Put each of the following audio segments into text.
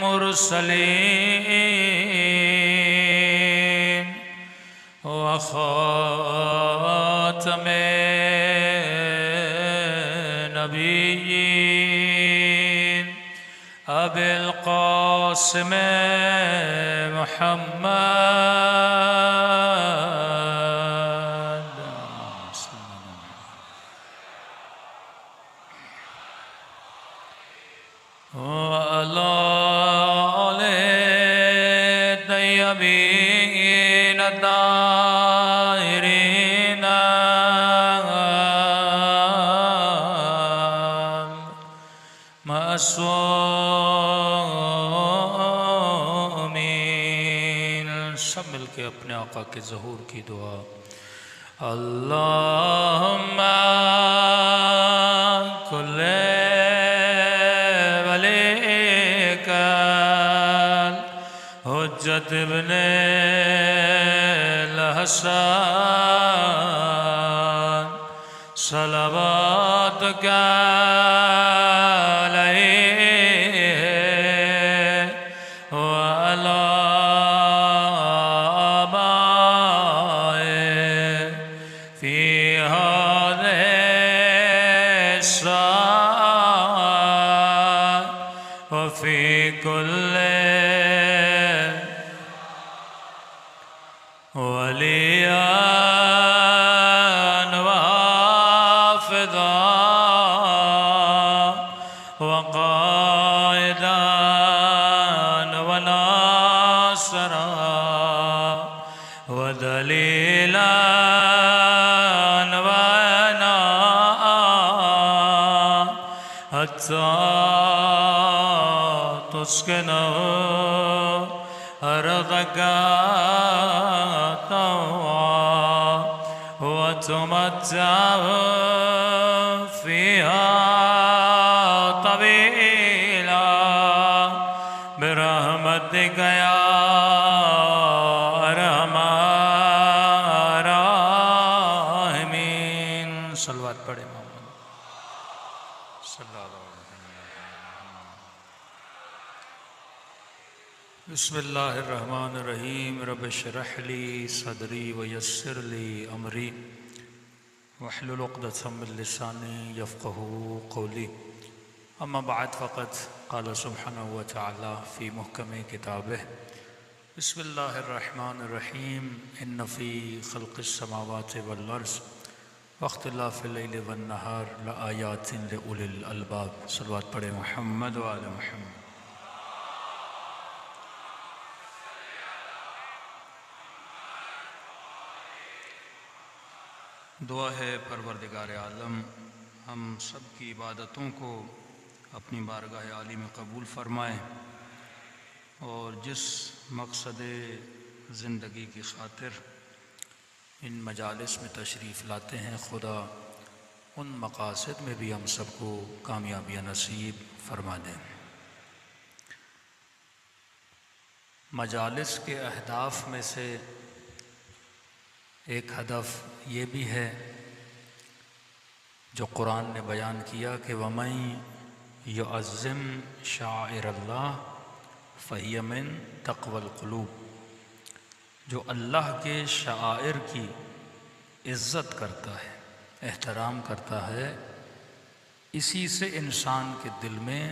मुरसलीन व ख़ातमे नबिय्यीन अबिल क़ासिम मुहम्मद व अला तय्यबीन ताहिरीन मासूमीन। सब मिलके अपने आका के ज़हूर की दुआ। अल्लाहुम्मा कुल्ले हुज्जत इब्ने ल-हसन सलवातुका अलैहि व अला आबाइहि फी हाज़िहि अस्साअ व फी कुल्लि वलियान व हाफ़िज़ा व क़ाइदान व नासिरा व दलीलान व अनाआ हत्ता तुस्किनहु अर्ज़का वतुमत्तअ फ़ीहा तवीला बिरहमतिका या अरहमर राहिमीन। सल्लल्लाहु पढ़े मोहम्मद सल्लल्लाहु अलैहि वसल्लम। बिस्मिल्लाहिर्रहमानिर्रहीम। रब्बि इश्रह ली सदरी व यस्सिर ली अमरी वहलुल उक़दतम मिन लिसानी यफ़क़हू क़ौली। अम्मा बाद फ़क़द क़ाल सुब्हानहू व तआला फ़ी मुहकमि किताबिही बिस्मिल्लाहिर्रहमानिर्रहीम। इन्न फ़ी ख़ल्क़िस समावाति वल अर्ज़ वख्तिलाफ़िल लैलि वन नहार लआयातिन लिउलिल अलबाब। सल्लल्लाहु पढ़े मुहम्मद व आले मुहम्मद। दुआ है परवरदिगार आलम हम सब की इबादतों को अपनी बारगाह आली में कबूल फ़रमाएँ और जिस मकसद ज़िंदगी की ख़ातिर इन मजालिस में तशरीफ़ लाते हैं खुदा उन मकासद में भी हम सबको कामयाबियाँ नसीब फ़रमा दें। मजालिस के अहदाफ़ में से एक हदफ ये भी है जो कुरान ने बयान किया कि वमन युअज़्ज़िम शाइरल्लाह फ़हिय मिन तक़वल क़ुलूब। जो अल्लाह के शाइर की इज़्ज़त करता है, एहतराम करता है, इसी से इंसान के दिल में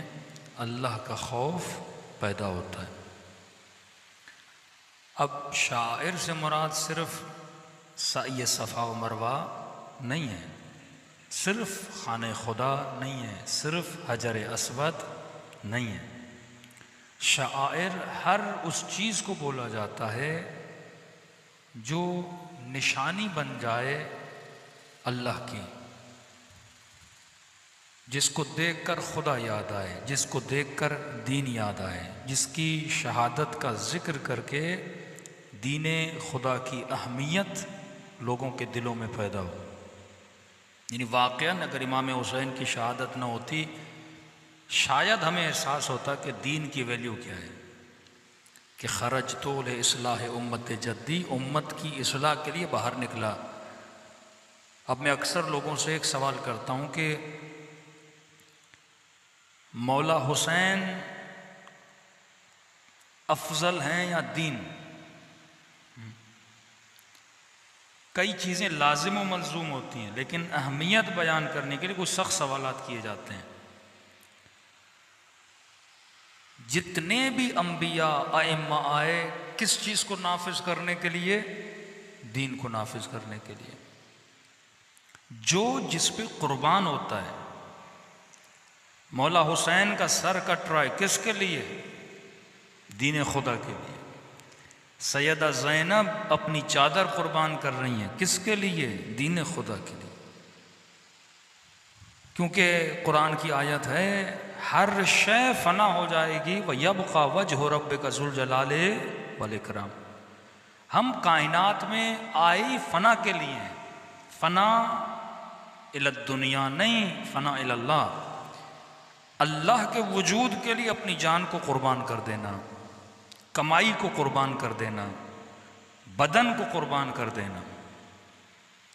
अल्लाह का खौफ पैदा होता है। अब शायर से मुराद सिर्फ साई सफ़ा व मरवा नहीं है, सिर्फ खाने खुदा नहीं है, सिर्फ हजर अस्वद नहीं है। शायर हर उस चीज़ को बोला जाता है जो निशानी बन जाए अल्लाह की, जिसको देखकर खुदा याद आए, जिसको देखकर दीन याद आए, जिसकी शहादत का जिक्र करके दीन खुदा की अहमियत लोगों के दिलों में पैदा हो। यानी वाक़यान अगर इमाम हुसैन की शहादत न होती, शायद हमें एहसास होता कि दीन की वैल्यू क्या है, कि खरज तो ले इस्लाह उम्मत जद्दी, उम्मत की इस्लाह के लिए बाहर निकला। अब मैं अक्सर लोगों से एक सवाल करता हूँ कि मौला हुसैन अफजल हैं या दीन? कई चीज़ें लाजिम व मलजूम होती हैं, लेकिन अहमियत बयान करने के लिए कुछ सख्त सवालात किए जाते हैं। जितने भी अम्बिया आइम्मा आए किस चीज़ को नाफिज करने के लिए? दीन को नाफिज करने के लिए। जो जिस पे कुर्बान होता है, मौला हुसैन का सर कट रहा है किसके लिए? दीन खुदा के लिए। सैयदा ज़ैनब अपनी चादर कुर्बान कर रही हैं किसके लिए? दीन खुदा के लिए। क्योंकि कुरान की आयत है, हर शय फना हो जाएगी व यबक़ा वजहु रब्बिका ज़ुल जलाले वल इकराम। हम कायनात में आए फना के लिए हैं, फना इलद दुनिया नहीं, फना इलल्लाह। अल्लाह के वजूद के लिए अपनी जान को कुर्बान कर देना, कमाई को कुर्बान कर देना, बदन को कुर्बान कर देना।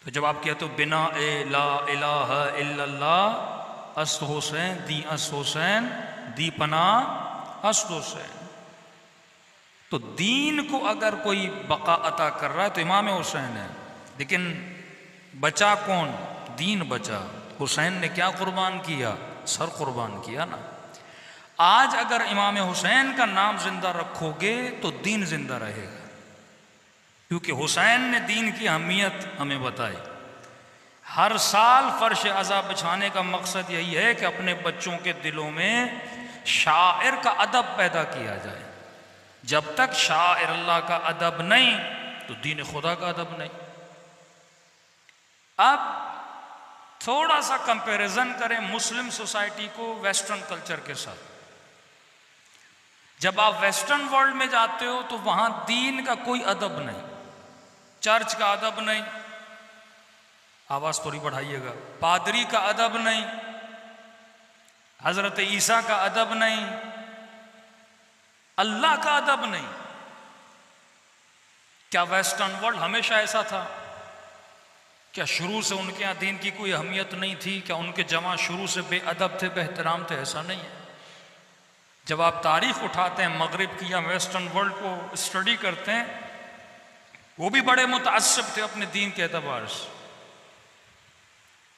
तो जब आप कहते हो बिना ए ला इलाहा इल्लल्लाह अस्त हुसैन दी अस्त हुसैन दी पना अस्त हुसैन, तो दीन को अगर कोई बका अता कर रहा है तो इमाम हुसैन है। लेकिन बचा कौन? दीन बचा। हुसैन ने क्या कुर्बान किया? सर कुर्बान किया ना। आज अगर इमाम हुसैन का नाम जिंदा रखोगे तो दीन जिंदा रहेगा, क्योंकि हुसैन ने दीन की अहमियत हमें बताई। हर साल फर्श अज़ा बिछाने का मकसद यही है कि अपने बच्चों के दिलों में शायर का अदब पैदा किया जाए। जब तक शायर अल्लाह का अदब नहीं तो दीन खुदा का अदब नहीं। अब थोड़ा सा कंपैरिजन करें मुस्लिम सोसाइटी को वेस्टर्न कल्चर के साथ। जब आप वेस्टर्न वर्ल्ड में जाते हो तो वहां दीन का कोई अदब नहीं, चर्च का अदब नहीं, आवाज थोड़ी बढ़ाइएगा, पादरी का अदब नहीं, हजरत ईसा का अदब नहीं, अल्लाह का अदब नहीं। क्या वेस्टर्न वर्ल्ड हमेशा ऐसा था? क्या शुरू से उनके यहाँ दीन की कोई अहमियत नहीं थी? क्या उनके जमा शुरू से बेअदब थे, बेहतराम थे? ऐसा नहीं है। जब आप तारीख उठाते हैं मगरिब की या वेस्टर्न वर्ल्ड को स्टडी करते हैं, वो भी बड़े मुतअस्सिब थे अपने दीन के एतबार से।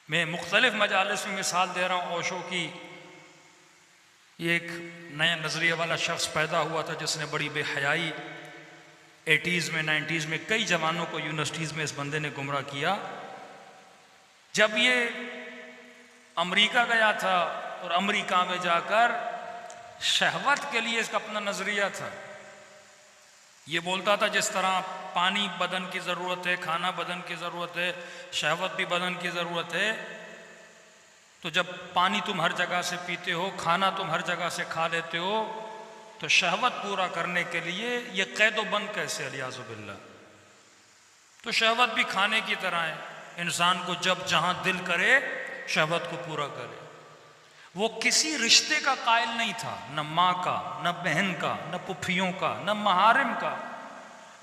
मैं मुख्तलिफ मजालिस में मिसाल दे रहा हूँ। ओशो की एक नया नज़रिए वाला शख्स पैदा हुआ था जिसने बड़ी बेहयाई 80s में 90s में कई जवानों को यूनिवर्सिटीज़ में इस बंदे ने गुमराह किया। जब ये अमेरिका गया था और अमेरिका में जाकर शहवत के लिए इसका अपना नज़रिया था। ये बोलता था जिस तरह पानी बदन की ज़रूरत है, खाना बदन की ज़रूरत है, शहवत भी बदन की ज़रूरत है। तो जब पानी तुम हर जगह से पीते हो, खाना तुम हर जगह से खा लेते हो, तो शहवत पूरा करने के लिए ये कैदो बंद कैसे? अलियाज़ु बिल्लाह। तो शहवत भी खाने की तरह है, इंसान को जब जहां दिल करे शहवत को पूरा करे। वो किसी रिश्ते का कायल नहीं था, न माँ का, न बहन का, न पुफियों का, न महारिम का।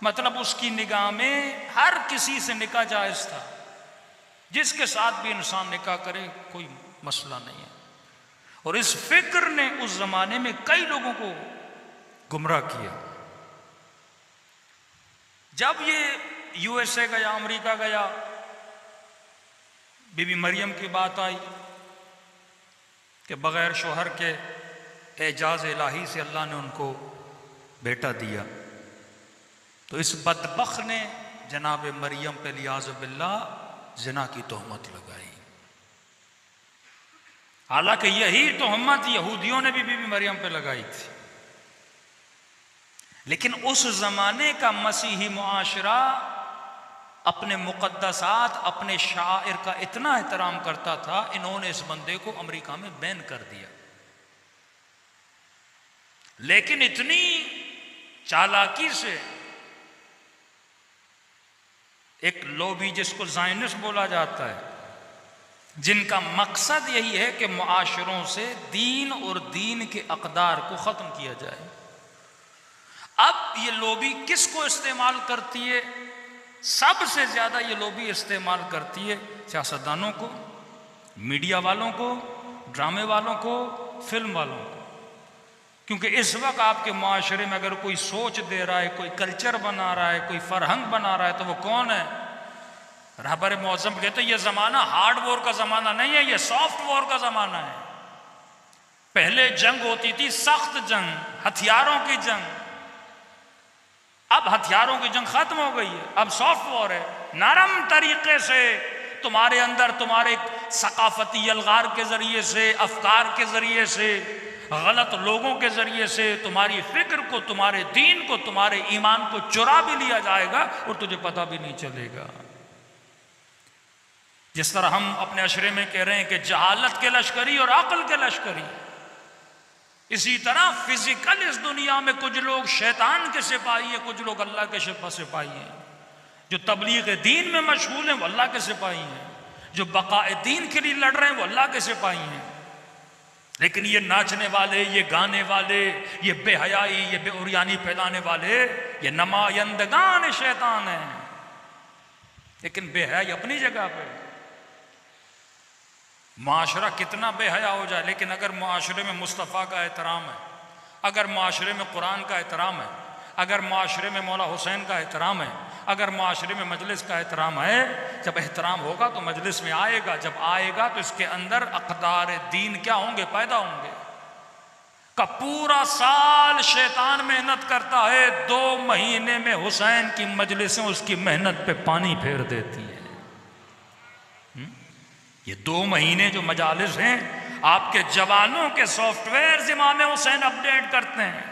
मतलब उसकी निगाह में हर किसी से निकाह जायज़ था, जिसके साथ भी इंसान निकाह करे कोई मसला नहीं है। और इस फिक्र ने उस जमाने में कई लोगों को गुमराह किया। जब ये यूएसए गया, अमेरिका गया, बीबी मरियम की बात आई कि बग़ैर शोहर के एजाज़ इलाही से अल्लाह ने उनको बेटा दिया। तो इस बदबख्त ने जनाब मरियम पे लियाज़ बिल्लाह ज़िना की तोहमत लगाई। हालांकि यही तोहमत यहूदियों ने भी बीबी मरियम पे लगाई थी, लेकिन उस जमाने का मसीही मुआशरा अपने मुकद्दसात, अपने शायर का इतना एहतराम करता था, इन्होंने इस बंदे को अमेरिका में बैन कर दिया। लेकिन इतनी चालाकी से एक लॉबी जिसको ज़ायनिस्ट बोला जाता है, जिनका मकसद यही है कि मुआशरों से दीन और दीन के अक़दार को ख़त्म किया जाए। अब ये लॉबी किसको इस्तेमाल करती है? सबसे ज़्यादा ये लॉबी इस्तेमाल करती है सियासतदानों को, मीडिया वालों को, ड्रामे वालों को, फिल्म वालों को। क्योंकि इस वक्त आपके माशरे में अगर कोई सोच दे रहा है, कोई कल्चर बना रहा है, कोई फरहंग बना रहा है, तो वो कौन है? रहबर मौज़म कहते हैं ये ज़माना हार्ड वॉर का ज़माना नहीं है, ये सॉफ्ट वॉर का ज़माना है। पहले जंग होती थी सख्त जंग, हथियारों की जंग। अब हथियारों की जंग खत्म हो गई है, अब सॉफ्ट वॉर है। नरम तरीके से तुम्हारे अंदर, तुम्हारे सकाफती अलगार के ज़रिए से, अफकार के ज़रिए से, गलत लोगों के ज़रिए से तुम्हारी फिक्र को, तुम्हारे दीन को, तुम्हारे ईमान को चुरा भी लिया जाएगा और तुझे पता भी नहीं चलेगा। जिस तरह हम अपने अशरे में कह रहे हैं कि जहालत के लश्करी और अक्ल के लश्करी, इसी तरह फिजिकल इस दुनिया में कुछ लोग शैतान के सिपाही हैं, कुछ लोग अल्लाह के सिपाही हैं। जो तबलीग दीन में मशगूल हैं वो अल्लाह के सिपाही हैं, जो बकाए दीन के लिए लड़ रहे हैं वो अल्लाह के सिपाही हैं। लेकिन ये नाचने वाले, ये गाने वाले, ये बेहयाई, ये बेउरियानी फैलाने वाले, ये नुमाइंदगान शैतान हैं। लेकिन बेहयाई अपनी जगह पे, माशरा कितना बेहया हो जाए, लेकिन अगर माशरे में मुस्तफ़ा का एहतराम है, अगर माशरे में कुरान का एहतराम है, अगर माशरे में मौला हुसैन का एहतराम है, अगर माशरे में मजलिस का एहतराम है, जब एहतराम होगा तो मजलिस में आएगा, जब आएगा तो इसके अंदर अक़दार दीन क्या होंगे? पैदा होंगे। का पूरा साल शैतान मेहनत करता है, 2 महीने में हुसैन की मजलिसें उसकी मेहनत पे पानी फेर देती है। ये 2 महीने जो मजालिस हैं, आपके जवानों के सॉफ्टवेयर इमाम हुसैन अपडेट करते हैं।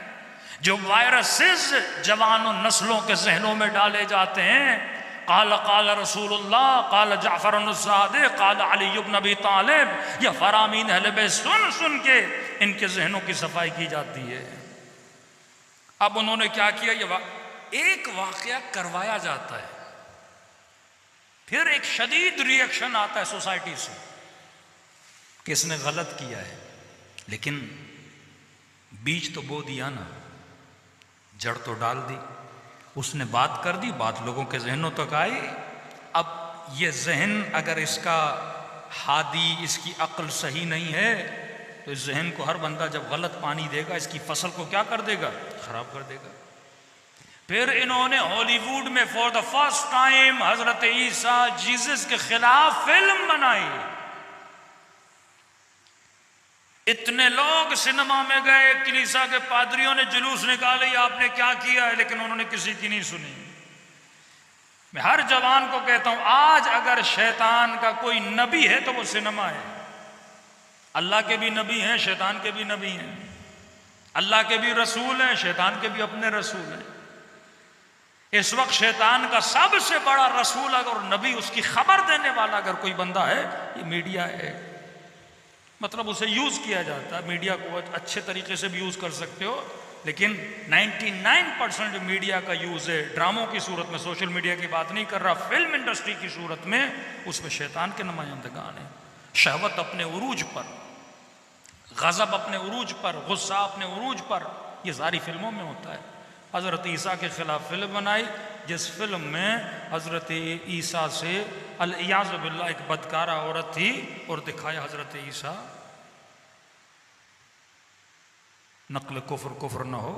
जो वायरसेस जवानों नस्लों के जहनों में डाले जाते हैं, काला काला रसूलुल्लाह, काला जाफर सादिक, काला अली इब्न अबी तालिब, या फरामीन अहले बैत सुन सुन के इनके जहनों की सफाई की जाती है। अब उन्होंने क्या किया? एक वाकया करवाया जाता है, फिर एक शदीद रिएक्शन आता है सोसाइटी से कि इसने गलत किया है, लेकिन बीज तो बो दिया ना, जड़ तो डाल दी। उसने बात कर दी, बात लोगों के जहनों तक आई। अब ये जहन अगर इसका हादी, इसकी अक्ल सही नहीं है, तो इस जहन को हर बंदा जब गलत पानी देगा, इसकी फसल को क्या कर देगा? खराब कर देगा। फिर इन्होंने हॉलीवुड में for the first time Hazrat Isa Jesus के खिलाफ फिल्म बनाई। इतने लोग सिनेमा में गए, कलीसिया के पादरियों ने जुलूस निकाले, आपने क्या किया है, लेकिन उन्होंने किसी की नहीं सुनी। मैं हर जवान को कहता हूं, आज अगर शैतान का कोई नबी है तो वो सिनेमा है। अल्लाह के भी नबी हैं, शैतान के भी नबी हैं। अल्लाह के भी रसूल हैं, शैतान के भी अपने रसूल हैं। इस वक्त शैतान का सबसे बड़ा रसूल अगर नबी, उसकी खबर देने वाला अगर कोई बंदा है, ये मीडिया है। मतलब उसे यूज किया जाता है। मीडिया को अच्छे तरीके से भी यूज कर सकते हो, लेकिन 99% जो मीडिया का यूज है ड्रामों की सूरत में, सोशल मीडिया की बात नहीं कर रहा, फिल्म इंडस्ट्री की सूरत में, उसमें शैतान के नुमाइंदगान है। शहवत अपने उरूज पर, गज़ब अपने उरूज पर, गुस्सा अपने उरूज पर, ये सारी फिल्मों में होता है। हज़रत ईसा के खिलाफ फिल्म बनाई, जिस फिल्म में हज़रत ईसा से अल-इयाज़ु बिल्लाह एक बदकारा औरत थी, और दिखाया हज़रत ईसा नकल कुफ्र न हो,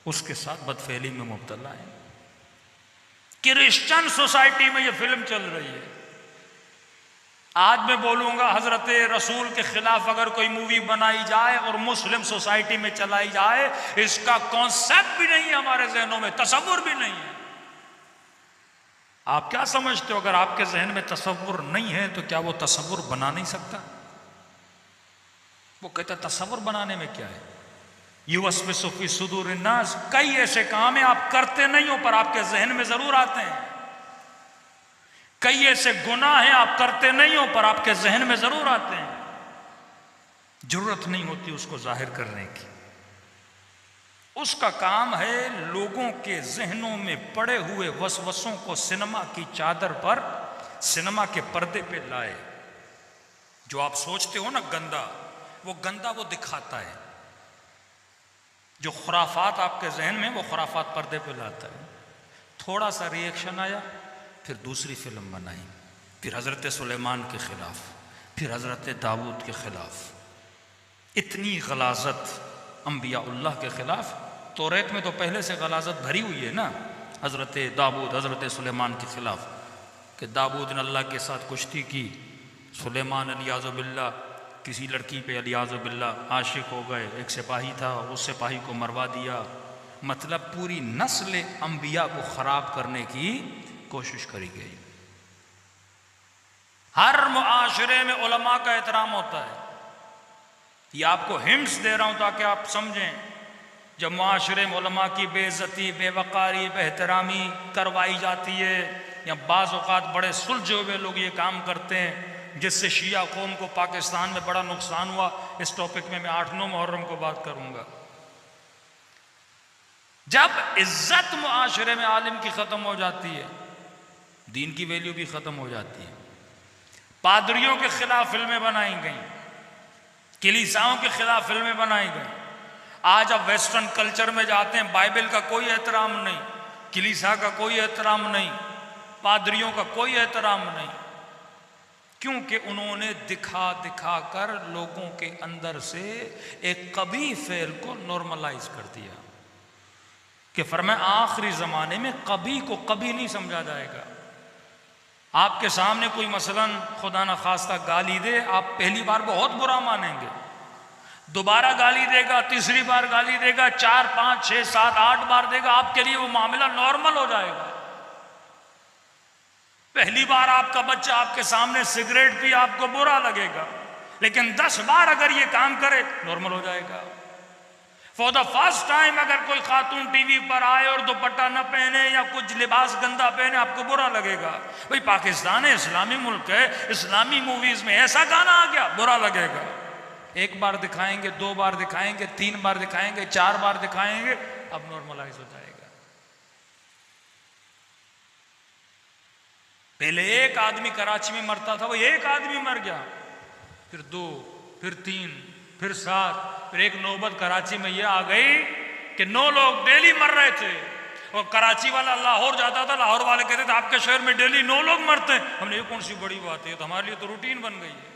उसके साथ बदफेली में मुब्तला है। क्रिश्चियन सोसाइटी में ये फिल्म चल रही है। आज मैं बोलूंगा हजरत रसूल के खिलाफ अगर कोई मूवी बनाई जाए और मुस्लिम सोसाइटी में चलाई जाए, इसका कॉन्सेप्ट भी नहीं है हमारे जहनों में, तसव्वुर भी नहीं है। आप क्या समझते हो, अगर आपके जहन में तसव्वुर नहीं है तो क्या वो तसव्वुर बना नहीं सकता? वो कहता तसव्वुर बनाने में क्या है? युवस्विसु फी सुदूरिन नास, कई ऐसे काम है आप करते नहीं हो पर आपके जहन में जरूर आते हैं। कई ऐसे गुनाह हैं आप करते नहीं हो पर आपके जहन में जरूर आते हैं। जरूरत नहीं होती उसको जाहिर करने की। उसका काम है लोगों के जहनों में पड़े हुए वसवसों को सिनेमा की चादर पर, सिनेमा के पर्दे पे लाए। जो आप सोचते हो ना गंदा, वो गंदा वो दिखाता है। जो खुराफात आपके जहन में, वो खुराफात पर्दे पे लाता है। थोड़ा सा रिएक्शन आया, फिर दूसरी फिल्म बनाई, फिर हजरत सुलेमान के खिलाफ, फिर हजरत दाऊद के खिलाफ। इतनी गलाजत अंबियाउल्लाह के खिलाफ। तौरात में तो पहले से गलाजत भरी हुई है ना, हजरत दाऊद हजरत सुलेमान के खिलाफ, कि दाऊद ने अल्लाह के साथ कुश्ती की, सुलेमान अलियाज़ुबिल्लाह किसी लड़की पे अलियाज़ुबिल्लाह आशिक हो गए, एक सिपाही था उस सिपाही को मरवा दिया। मतलब पूरी नस्ल अंबिया को ख़राब करने की कोशिश करी गई। हर मुआशरे में उलमा का एहतराम होता है। ये आपको हिंट्स दे रहा हूं ताकि आप समझें। जब मुआशरे में उलमा की बेइज्जती, बेवकारी, बेहतरामी करवाई जाती है, या बाज़ औक़ात बड़े सुलझे हुए लोग ये काम करते हैं, जिससे शिया कौम को पाकिस्तान में बड़ा नुकसान हुआ। इस टॉपिक में मैं 8-9 मुहर्रम को बात करूंगा। जब इज्जत मुआशरे में आलिम की ख़त्म हो जाती है, दीन की वैल्यू भी ख़त्म हो जाती है। पादरियों के खिलाफ फिल्में बनाई गई, कलीसियाओं के खिलाफ फिल्में बनाई गई। आज आप वेस्टर्न कल्चर में जाते हैं, बाइबल का कोई एहतराम नहीं, कलीसिया का कोई एहतराम नहीं, पादरियों का कोई एहतराम नहीं, क्योंकि उन्होंने दिखा दिखा कर लोगों के अंदर से एक कभी फेल को नॉर्मलाइज कर दिया कि फरमाया आखिरी ज़माने में कभी को कभी नहीं समझा जाएगा। आपके सामने कोई मसलन खुदा न खास्ता गाली दे, आप पहली बार बहुत बुरा मानेंगे, दोबारा गाली देगा, तीसरी बार गाली देगा, 4, 5, 6, 7, 8 बार देगा, आपके लिए वो मामला नॉर्मल हो जाएगा। पहली बार आपका बच्चा आपके सामने सिगरेट पी, आपको बुरा लगेगा, लेकिन 10 बार अगर ये काम करे नॉर्मल हो जाएगा। फॉर द फर्स्ट टाइम अगर कोई खातून टीवी पर आए और दुपट्टा न पहने या कुछ लिबास गंदा पहने, आपको बुरा लगेगा। भाई पाकिस्तान है, इस्लामी मुल्क है, इस्लामी मूवीज में ऐसा गाना आ गया, बुरा लगेगा। 1 बार दिखाएंगे, 2 बार दिखाएंगे, 3 बार दिखाएंगे, 4 बार दिखाएंगे, अब नॉर्मलाइज हो जाएगा। पहले एक आदमी कराची में मरता था, वो एक आदमी मर गया, फिर 2, फिर 3, फिर 7, फिर एक नौबत कराची में ये आ गई कि 9 लोग डेली मर रहे थे। और कराची वाला लाहौर जाता था, लाहौर वाले कहते थे आपके शहर में डेली 9 लोग मरते हैं। हमने ये कौन सी बड़ी बात है, तो हमारे लिए तो रूटीन बन गई है।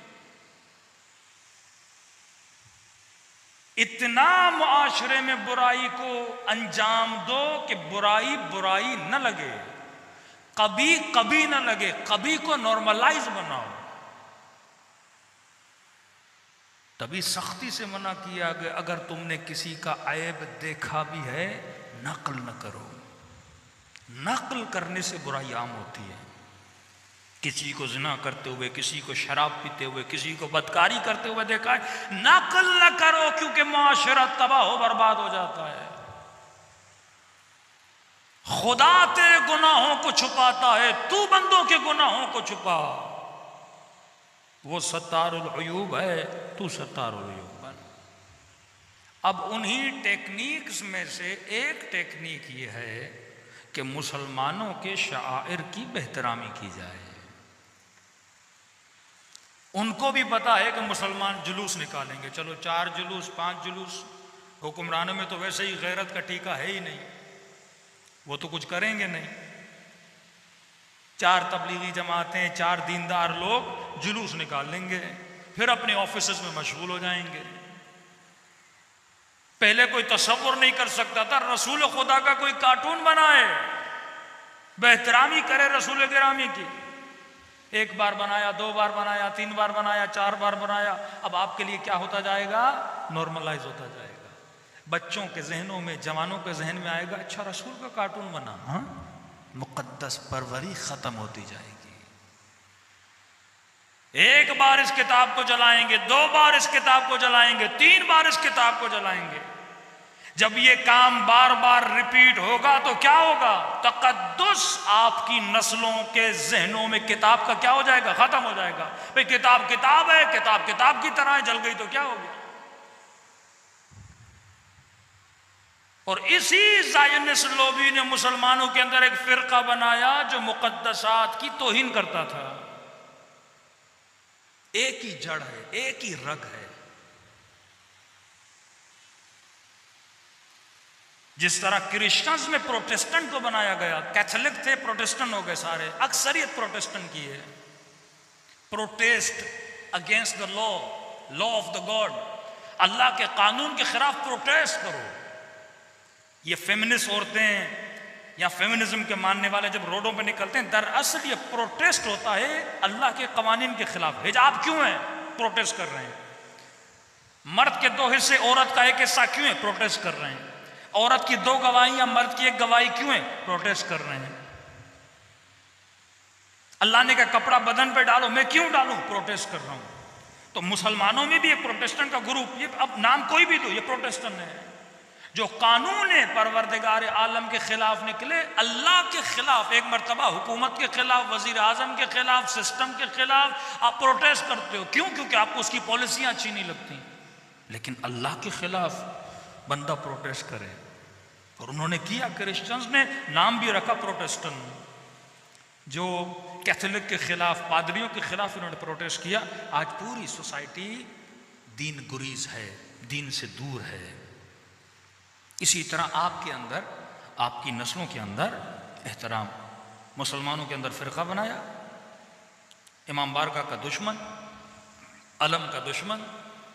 इतना मुआशरे में बुराई को अंजाम दो कि बुराई बुराई न लगे, कभी कभी न लगे, कभी को नॉर्मलाइज बनाओ। तभी सख्ती से मना किया गया, अगर तुमने किसी का ऐब देखा भी है नकल न करो। नकल करने से बुराई आम होती है। किसी को जिना करते हुए, किसी को शराब पीते हुए, किसी को बदकारी करते हुए देखा है, नकल न करो, क्योंकि माशरा तबाह हो बर्बाद हो जाता है। खुदा तेरे गुनाहों को छुपाता है, तू बंदों के गुनाहों को छुपा। वो सत्तारुल अयूब है, तू सत्तारुल अयूब बन। अब उन्हीं टेक्निक्स में से एक टेक्निक ये है कि मुसलमानों के शाइर की बेहतरामी की जाए। उनको भी पता है कि मुसलमान जुलूस निकालेंगे, चलो 4 जुलूस 5 जुलूस, हुक्मरानों में तो वैसे ही गैरत का टीका है ही नहीं, वो तो कुछ करेंगे नहीं। 4 तबलीगी जमातें, 4 दीनदार लोग जुलूस निकाल लेंगे, फिर अपने ऑफिस में मशगूल हो जाएंगे। पहले कोई तसव्वुर नहीं कर सकता था रसूल खुदा का कोई कार्टून बनाए, बेहतरामी करे रसूल गिरामी की। एक बार बनाया, 2 बार बनाया, 3 बार बनाया, 4 बार बनाया, अब आपके लिए क्या होता जाएगा? नॉर्मलाइज होता जाएगा। बच्चों के जहनों में, जवानों के जहन में आएगा, अच्छा रसूल का कार्टून बना, हाँ, मुकद्दस परवरी खत्म होती जाएगी। एक बार इस किताब को जलाएंगे, 2 बार इस किताब को जलाएंगे, 3 बार इस किताब को जलाएंगे। जब ये काम बार बार रिपीट होगा तो क्या होगा? तकद्दुस आपकी नस्लों के जहनों में किताब का क्या हो जाएगा? खत्म हो जाएगा। भाई किताब किताब है, किताब किताब की तरह जल गई तो क्या हो गया? और इसी ज़ायनिस्ट लोबी ने मुसलमानों के अंदर एक फिरका बनाया जो मुकद्दसात की तौहीन करता था। एक ही जड़ है, एक ही रग है। जिस तरह क्रिश्चियंस में प्रोटेस्टेंट को बनाया गया, कैथोलिक थे, प्रोटेस्टेंट हो गए सारे, अक्सरियत प्रोटेस्टेंट की है। Protest against the law, law of the god, Allah के कानून के खिलाफ प्रोटेस्ट करो। ये फेमिनिस्ट औरतें या फेमिनिज्म के मानने वाले जब रोडों पे निकलते हैं, दरअसल ये प्रोटेस्ट होता है अल्लाह के कवानीन के खिलाफ। हिजाब क्यों है? प्रोटेस्ट कर रहे हैं। मर्द के 2 हिस्से, औरत का 1 हिस्सा क्यों है? प्रोटेस्ट कर रहे हैं। औरत की 2 गवाहियां, मर्द की 1 गवाही क्यों है? प्रोटेस्ट कर रहे हैं। अल्लाह ने कहा कपड़ा बदन पे डालो, मैं क्यों डालूं? प्रोटेस्ट कर रहा हूं। तो मुसलमानों में भी एक प्रोटेस्टेंट का ग्रुप, ये अब नाम कोई भी दो, ये प्रोटेस्टेंट है, जो कानून परवरदिगार आलम के खिलाफ निकले, अल्लाह के खिलाफ। एक मरतबा हुकूमत के खिलाफ, वजीर आजम के खिलाफ, सिस्टम के खिलाफ आप प्रोटेस्ट करते हो, क्यों? क्योंकि आपको उसकी पॉलिसियां अच्छी नहीं लगती। लेकिन अल्लाह के खिलाफ बंदा प्रोटेस्ट करे, और उन्होंने किया। क्रिश्चियंस ने नाम भी रखा प्रोटेस्टेंट। जो कैथोलिक के खिलाफ, पादरियों के खिलाफ इन्होंने प्रोटेस्ट किया। आज पूरी सोसाइटी दीन गुरीज है, दीन से दूर है। इसी तरह आपके अंदर, आपकी नस्लों के अंदर एहतराम, मुसलमानों के अंदर फ़िरका बनाया, इमाम बारगाह का दुश्मन, अलम का दुश्मन,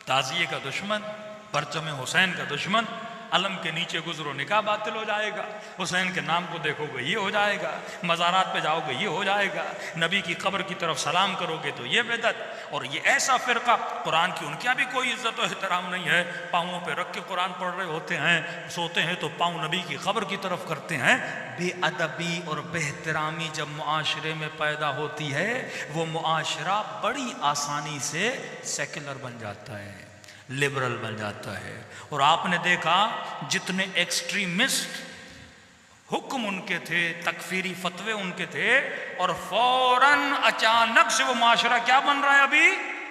ताज़िये का दुश्मन, परचम हुसैन का दुश्मन। अलम के नीचे गुजरो निकाह बातिल हो जाएगा, हुसैन के नाम को देखोगे ये हो जाएगा, मज़ारात पे जाओगे ये हो जाएगा, नबी की कब्र की तरफ सलाम करोगे तो ये बेदत। और ये ऐसा फ़िरका, कुरान की उनके यहाँ भी कोई इज़्ज़त और एहतराम नहीं है। पाँवों पे रख के कुरान पढ़ रहे होते हैं, सोते हैं तो पाँव नबी की कब्र की तरफ करते हैं। बेअदबी और बेहतरामी जब मुआशरे में पैदा होती है, वो मुआशरा बड़ी आसानी से सेकुलर बन जाता है, लिबरल बन जाता है। और आपने देखा जितने एक्सट्रीमिस्ट हुक्म उनके थे, तकफीरी फतवे उनके थे, और फौरन अचानक से वो माशरा क्या बन रहा है? अभी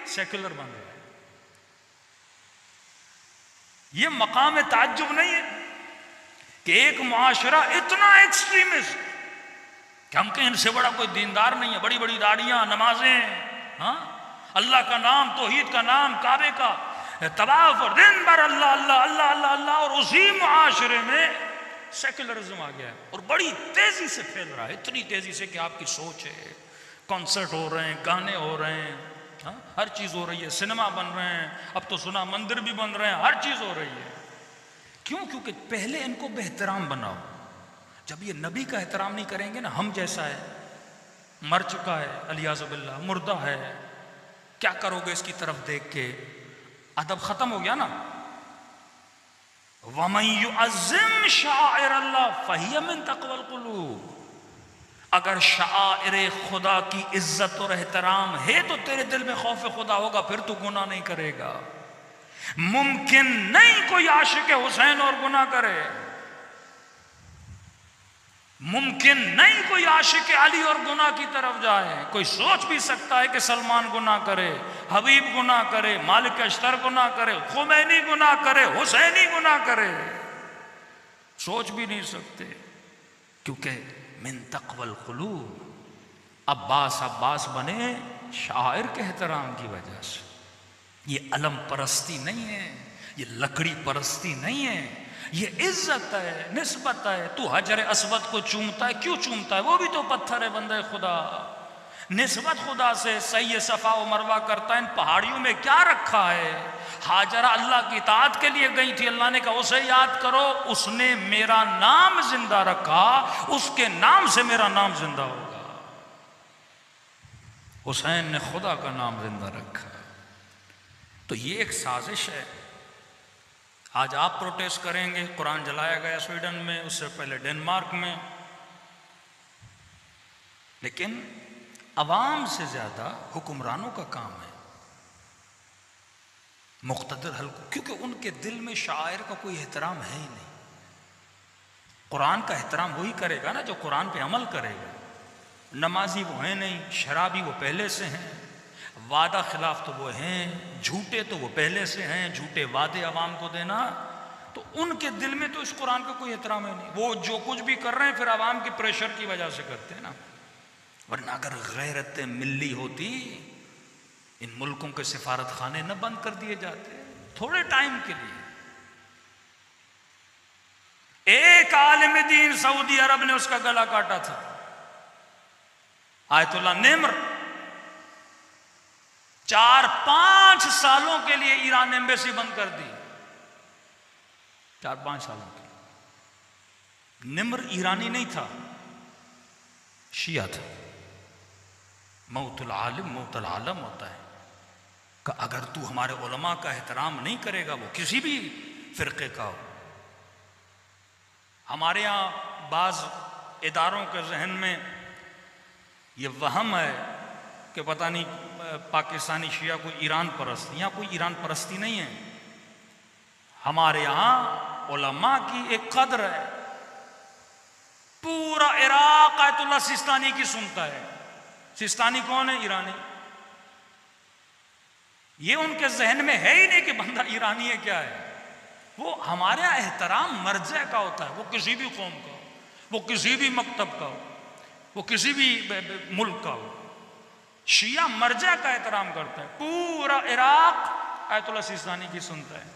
सेकुलर बन रहा है। ये मकाम ताज्जुब नहीं है कि एक माशरा इतना एक्सट्रीमिस्ट कि हम कहें इनसे बड़ा कोई दीनदार नहीं है, बड़ी बड़ी दाढ़ियां, नमाजें, हाँ, अल्लाह का नाम, तौहीद का नाम, काबे का तवाफ, और दिन भर अल्लाह अल्लाह अल्लाह अल्लाह अल्लाह। और उसी मुआशरे में सेकुलरिज्म आ गया है और बड़ी तेजी से फैल रहा है, इतनी तेजी से कि आपकी सोच है। कॉन्सर्ट हो रहे हैं, गाने हो रहे हैं, हाँ, हर चीज़ हो रही है, सिनेमा बन रहे हैं, अब तो सुना मंदिर भी बन रहे हैं, हर चीज़ हो रही है। क्यों? क्योंकि पहले इनको बेहतराम बनाओ। जब ये नबी का एहतराम नहीं करेंगे ना, हम जैसा है, मर चुका है, अलियाज़ुबिल्लाह, मुर्दा है, क्या करोगे इसकी तरफ देख के? अदब खत्म हो गया ना। वमन युअज़्ज़िम शाइर अल्लाह फहिय मिन तक़वल क़ुलूब। अगर शाइर खुदा की इज्जत और एहतराम है तो तेरे दिल में खौफ खुदा होगा, फिर तू गुनाह नहीं करेगा। मुमकिन नहीं कोई आशिक हुसैन और गुनाह करे, मुमकिन नहीं कोई आशिक अली और गुनाह की तरफ जाए। कोई सोच भी सकता है कि सलमान गुनाह करे, हबीब गुनाह करे, मालिक अश्तर गुनाह करे, खुमैनी गुनाह करे, हुसैनी गुनाह करे, सोच भी नहीं सकते, क्योंकि मिन तक़वल क़ुलूब। अब्बास बने शायर के एहतराम की वजह से। ये अलम परस्ती नहीं है, ये लकड़ी परस्ती नहीं है, ये इज्जत है, निस्बत है। तू हजर अस्वद को चूमता है, क्यों चूमता है? वो भी तो पत्थर है, बंदे खुदा। निस्बत खुदा से सही सफ़ा व मरवा करता है। इन पहाड़ियों में क्या रखा है? हाजरा अल्लाह की इताअत के लिए गई थी, अल्लाह ने कहा उसे याद करो, उसने मेरा नाम जिंदा रखा, उसके नाम से मेरा नाम जिंदा होगा। हुसैन ने खुदा का नाम जिंदा रखा। तो ये एक साजिश है। आज आप प्रोटेस्ट करेंगे, कुरान जलाया गया स्वीडन में, उससे पहले डेनमार्क में, लेकिन अवाम से ज्यादा हुक्मरानों का काम है मुक़्तदर हल्कों, क्योंकि उनके दिल में शायर का कोई एहतराम है ही नहीं। कुरान का एहतराम वही करेगा ना जो कुरान पे अमल करेगा। नमाजी वो हैं नहीं, शराबी वो पहले से हैं, वादा खिलाफ तो वो हैं, झूठे तो वो पहले से हैं, झूठे वादे अवाम को देना, तो उनके दिल में तो इस कुरान का कोई एहतराम है नहीं। वो जो कुछ भी कर रहे हैं फिर अवाम के प्रेशर की वजह से करते हैं ना, वरना अगर गैरत मिल्ली होती इन मुल्कों के सिफारत खाने न बंद कर दिए जाते थोड़े टाइम के लिए। एक आलिम दीन सऊदी अरब ने उसका गला काटा था, आयतुल्लाह निम्र। 4-5 सालों के लिए ईरान एम्बेसी बंद कर दी, 4-5 सालों के लिए। निम्र ईरानी नहीं था, शिया था। मौतुल आलिम मौतुल आलम होता है कि अगर तू हमारे उलमा का एहतराम नहीं करेगा, वो किसी भी फिरके का हो। हमारे यहाँ बाज़ इदारों के जहन में ये वहम है कि पता नहीं पाकिस्तानी शिया कोई ईरान परस्त, यहाँ कोई ईरान परस्ती नहीं है। हमारे यहाँ उलमा की एक कदर है। पूरा इराक आयतुल्लाह सिस्तानी की सुनता है। सिस्तानी कौन है? ईरानी। ये उनके जहन में है ही नहीं कि बंदा ईरानी है क्या है। वो हमारे यहाँ एहतराम मर्ज़े का होता है, वो किसी भी कौम का हो, वो किसी भी मकतब का हो, वो किसी भी मुल्क का हो। शिया मर्ज़े का एहतराम करता है। पूरा इराक आयतुल्लाह सिस्तानी की सुनता है।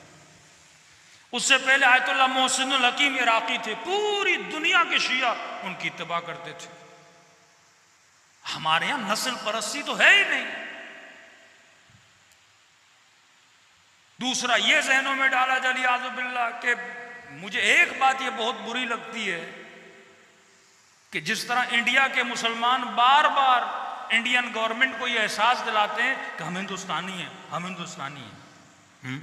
उससे पहले आयतुल्लाह मोहसिनुल हकीम इराकी थे। पूरी दुनिया के शिया उनकी इत्तिबा करते थे। हमारे यहां नस्ल परस्ती तो है ही नहीं। दूसरा ये जहनों में डाला जली आज़ुबिल्लाह कि मुझे एक बात ये बहुत बुरी लगती है कि जिस तरह इंडिया के मुसलमान बार बार इंडियन गवर्नमेंट को ये एहसास दिलाते हैं कि हम हिंदुस्तानी हैं, हम हिंदुस्तानी हैं,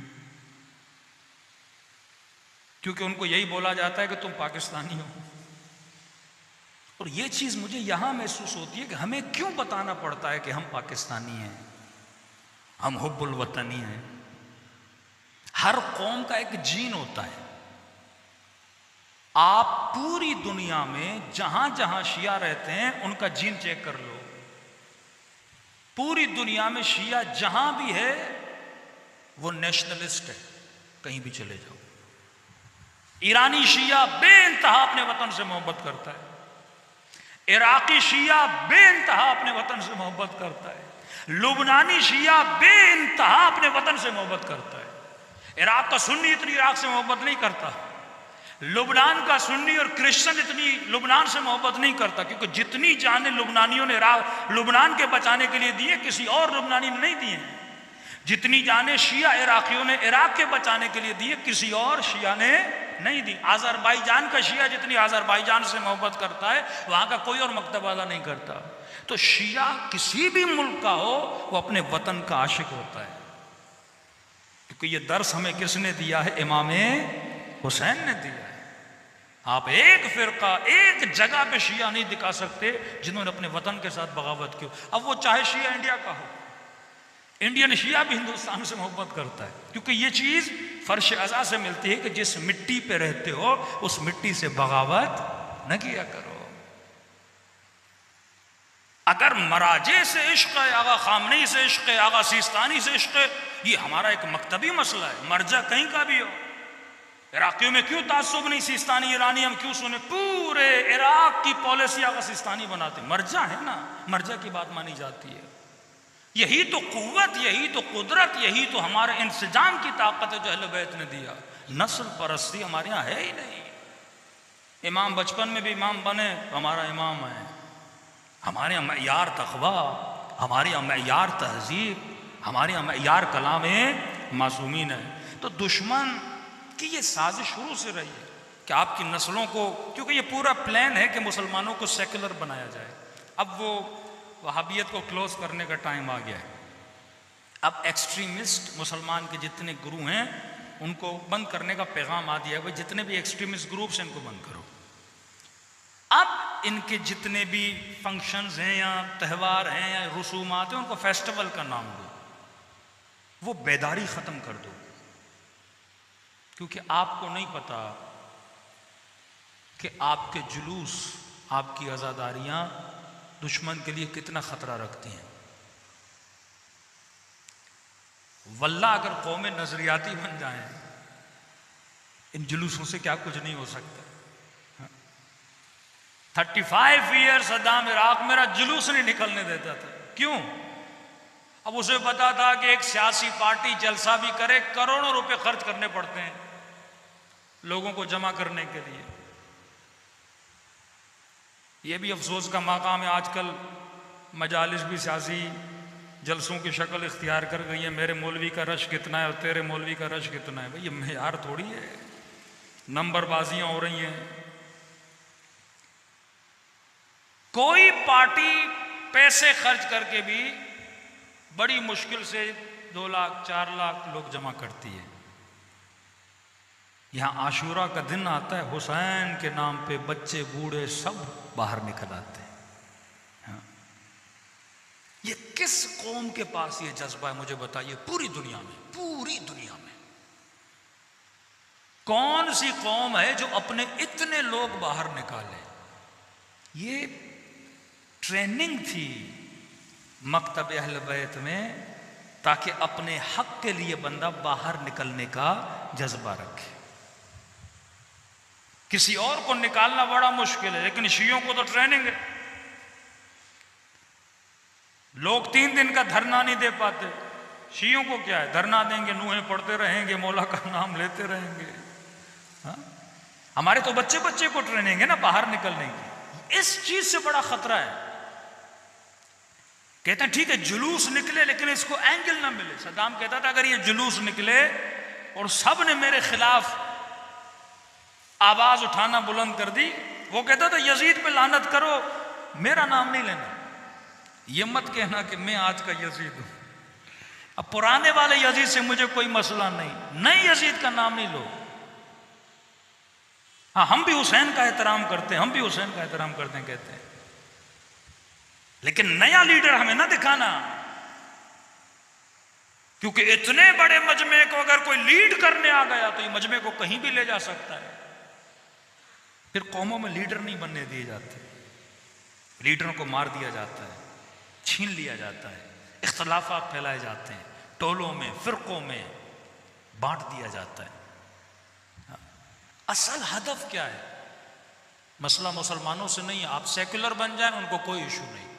क्योंकि उनको यही बोला जाता है कि तुम पाकिस्तानी हो। और ये चीज मुझे यहां महसूस होती है कि हमें क्यों बताना पड़ता है कि हम पाकिस्तानी हैं, हम हुब्बुल वतनी हैं। हर कौम का एक जीन होता है। आप पूरी दुनिया में जहां जहां शिया रहते हैं उनका जीन चेक कर लो। पूरी दुनिया में शिया जहां भी है वो नेशनलिस्ट है, कहीं भी चले जाओ। ईरानी शिया बेइंतहा अपने वतन से मोहब्बत करता है। इराकी शिया बेइंतहा अपने वतन से मोहब्बत करता है। लुबनानी शिया बेइंतहा अपने वतन से मोहब्बत करता है। इराक का सुन्नी इतनी इराक से मोहब्बत नहीं करता। लुबनान का सुन्नी और क्रिश्चियन इतनी लुबनान से मोहब्बत नहीं करता, क्योंकि जितनी जाने लुबनानियों ने लुबनान के बचाने के लिए दिए किसी और लुबनानी ने नहीं दिए। जितनी जाने शिया इराकियों ने इराक के बचाने के लिए दिए किसी और शिया ने नहीं दी। अजरबैजान का शिया जितनी अजरबैजान से मोहब्बत करता है वहां का कोई और मकतब वाला नहीं करता। तो शिया किसी भी मुल्क का हो वो अपने वतन का आशिक होता है, क्योंकि ये दर्स हमें किसने दिया है? इमाम हुसैन ने दिया है। आप एक फिरका एक जगह पे शिया नहीं दिखा सकते जिन्होंने अपने वतन के साथ बगावत की। अब वो चाहे शिया इंडिया का हो, इंडियन शिया भी हिंदुस्तान से मोहब्बत करता है, क्योंकि ये चीज फर्श अज़ा से मिलती है कि जिस मिट्टी पे रहते हो उस मिट्टी से बगावत न किया करो। अगर मराजे से इश्क है, आगा खामनी से इश्क है, आगा सिस्तानी से इश्क है, ये हमारा एक मकतबी मसला है। मर्जा कहीं का भी हो। इराकियों में क्यों तासुब नहीं? सिस्तानी ईरानी हम क्यों सुने? पूरे इराक की पॉलिसी आगा सिस्तानी बनाते। मर्जा है ना, मर्जा की बात मानी जाती है। यही तो कुव्वत, यही तो कुदरत, यही तो हमारे इंसजाम की ताकत है जो अहले बैत ने दिया। नस्ल परस्ती हमारे यहाँ है ही नहीं। इमाम बचपन में भी इमाम बने, हमारा इमाम है। हमारे यहाँ मयार तक़वा, हमारे यहाँ मयार तहजीब, हमारे यहाँ मयार कलाम मासूमीन है। तो दुश्मन की ये साजिश शुरू से रही है कि आपकी नस्लों को, क्योंकि ये पूरा प्लान है कि मुसलमानों को सेकुलर बनाया जाए। अब वो वहाबियत को क्लोज करने का टाइम आ गया है। अब एक्सट्रीमिस्ट मुसलमान के जितने गुरु हैं उनको बंद करने का पैगाम आ दिया है, भाई जितने भी एक्सट्रीमिस्ट ग्रुप्स हैं इनको बंद करो। अब इनके जितने भी फंक्शंस हैं या त्यौहार हैं या रसूमात हैं उनको फेस्टिवल का नाम दो, वो बेदारी ख़त्म कर दो। क्योंकि आपको नहीं पता कि आपके जुलूस, आपकी आज़ादारियाँ दुश्मन के लिए कितना ख़तरा रखती हैं। वल्लाह अगर कौमें नजरियाती बन जाएं, इन जुलूसों से क्या कुछ नहीं हो सकता। 35 ईयर सद्दाम इराक मेरा जुलूस नहीं निकलने देता था। क्यों? अब उसे पता था कि एक सियासी पार्टी जलसा भी करे, करोड़ों रुपए खर्च करने पड़ते हैं लोगों को जमा करने के लिए। यह भी अफसोस का मकाम है, आजकल मजालिस भी सियासी जलसों की शक्ल इख्तियार कर गई है। मेरे मौलवी का रश कितना है और तेरे मौलवी का रश कितना है। भाई ये मेयार थोड़ी है, नंबरबाजियां हो रही हैं। कोई पार्टी पैसे खर्च करके भी बड़ी मुश्किल से 2 लाख 4 लाख लोग जमा करती है। यहां आशूरा का दिन आता है, हुसैन के नाम पे बच्चे बूढ़े सब बाहर निकल आते हैं। हाँ। ये किस कौम के पास ये जज्बा है मुझे बताइए? पूरी दुनिया में, पूरी दुनिया में कौन सी कौम है जो अपने इतने लोग बाहर निकाले? ये ट्रेनिंग थी मकतब अहल बैत में, ताकि अपने हक के लिए बंदा बाहर निकलने का जज्बा रखे। किसी और को निकालना बड़ा मुश्किल है, लेकिन शियों को तो ट्रेनिंग है। लोग 3 दिन का धरना नहीं दे पाते, शियों को क्या है, धरना देंगे, नूहें पढ़ते रहेंगे, मौला का नाम लेते रहेंगे। हाँ? हमारे तो बच्चे बच्चे को ट्रेनिंग है ना बाहर निकलने की। इस चीज से बड़ा खतरा है। कहते हैं ठीक है जुलूस निकले लेकिन इसको एंगल ना मिले। सद्दाम कहता था अगर ये जुलूस निकले और सब ने मेरे खिलाफ आवाज उठाना बुलंद कर दी, वो कहता था यजीद पे लानत करो, मेरा नाम नहीं लेना। ये मत कहना कि मैं आज का यजीद हूं। अब पुराने वाले यजीद से मुझे कोई मसला नहीं, नए यजीद का नाम नहीं लो। हाँ, हम भी हुसैन का एहतराम करते हैं, हम भी हुसैन का एहतराम करते हैं, कहते हैं, लेकिन नया लीडर हमें ना दिखाना। क्योंकि इतने बड़े मजमे को अगर कोई लीड करने आ गया तो ये मजमे को कहीं भी ले जा सकता है। फिर कौमों में लीडर नहीं बनने दिए जाते, लीडरों को मार दिया जाता है, छीन लिया जाता है, इख्तलाफात फैलाए जाते हैं, टोलों में फिरकों में बांट दिया जाता है। असल हदफ क्या है? मसला मुसलमानों से नहीं है, आप सेक्युलर बन जाएं उनको कोई इशू नहीं।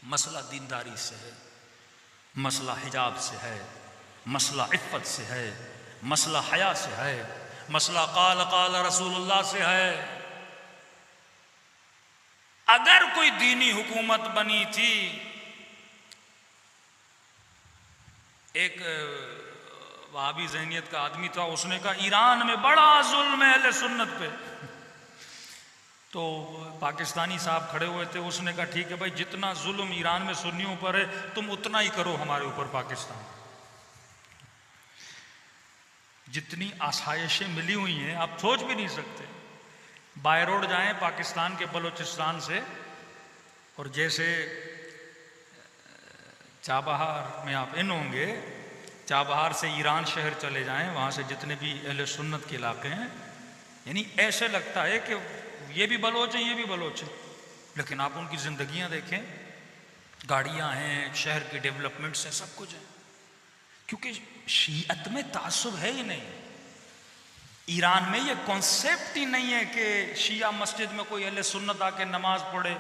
मसला दीनदारी से है, मसला हिजाब से है, मसला इफ़्फ़त से है, मसला हया से है, मसला काल काल रसूलुल्लाह से है। अगर कोई दीनी हुकूमत बनी थी, एक वहाबी ज़हनियत का आदमी था, उसने कहा ईरान में बड़ा जुल्म है अहले सुन्नत पे। तो पाकिस्तानी साहब खड़े हुए थे, उसने कहा ठीक है भाई, जितना जुल्म ईरान में सुन्नियों पर है तुम उतना ही करो हमारे ऊपर पाकिस्तान। जितनी आसाइशें मिली हुई हैं आप सोच भी नहीं सकते। बाय रोड जाएं पाकिस्तान के बलूचिस्तान से, और जैसे चाबहार में आप इन होंगे, चाबहार से ईरान शहर चले जाएं, वहाँ से जितने भी अहले सुन्नत के इलाके हैं, यानी ऐसे लगता है कि ये भी बलोच हैं, ये भी बलोच हैं। लेकिन आप उनकी ज़िंदगियाँ देखें, गाड़ियाँ हैं, शहर के डेवलपमेंट्स हैं, सब कुछ है। क्योंकि शीअत में तासुब है ही नहीं। ईरान में ये कॉन्सेप्ट ही नहीं है कि शिया मस्जिद में कोई अहले सुन्नत आके नमाज पढ़े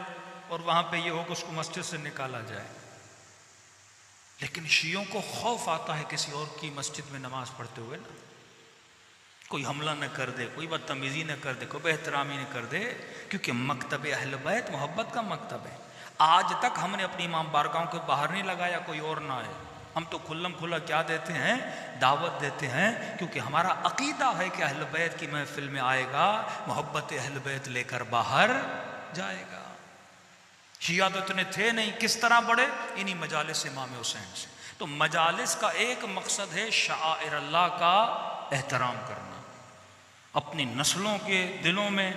और वहाँ पे ये हो कि उसको मस्जिद से निकाला जाए। लेकिन शियों को खौफ आता है किसी और की मस्जिद में नमाज पढ़ते हुए ना, कोई हमला न कर दे, कोई बदतमीजी न कर दे, कोई बेहतरामी न कर दे, क्योंकि मकतब अहल बैत मोहब्बत का मकतब है। आज तक हमने अपनी इमाम बारगाहों के बाहर नहीं लगाया कोई और ना आए। हम तो खुल्लम खुल्ला क्या देते हैं, दावत देते हैं, क्योंकि हमारा अकीदा है कि अहल बैत की महफिल में आएगा, मोहब्बत अहल बैत लेकर बाहर जाएगा। शिया तो इतने थे नहीं, किस तरह बढ़े? इन्हीं मजालिस इमाम हुसैन से। तो मजालिस का एक मकसद है शाइर अल्लाह का एहतराम करना अपनी नस्लों के दिलों में।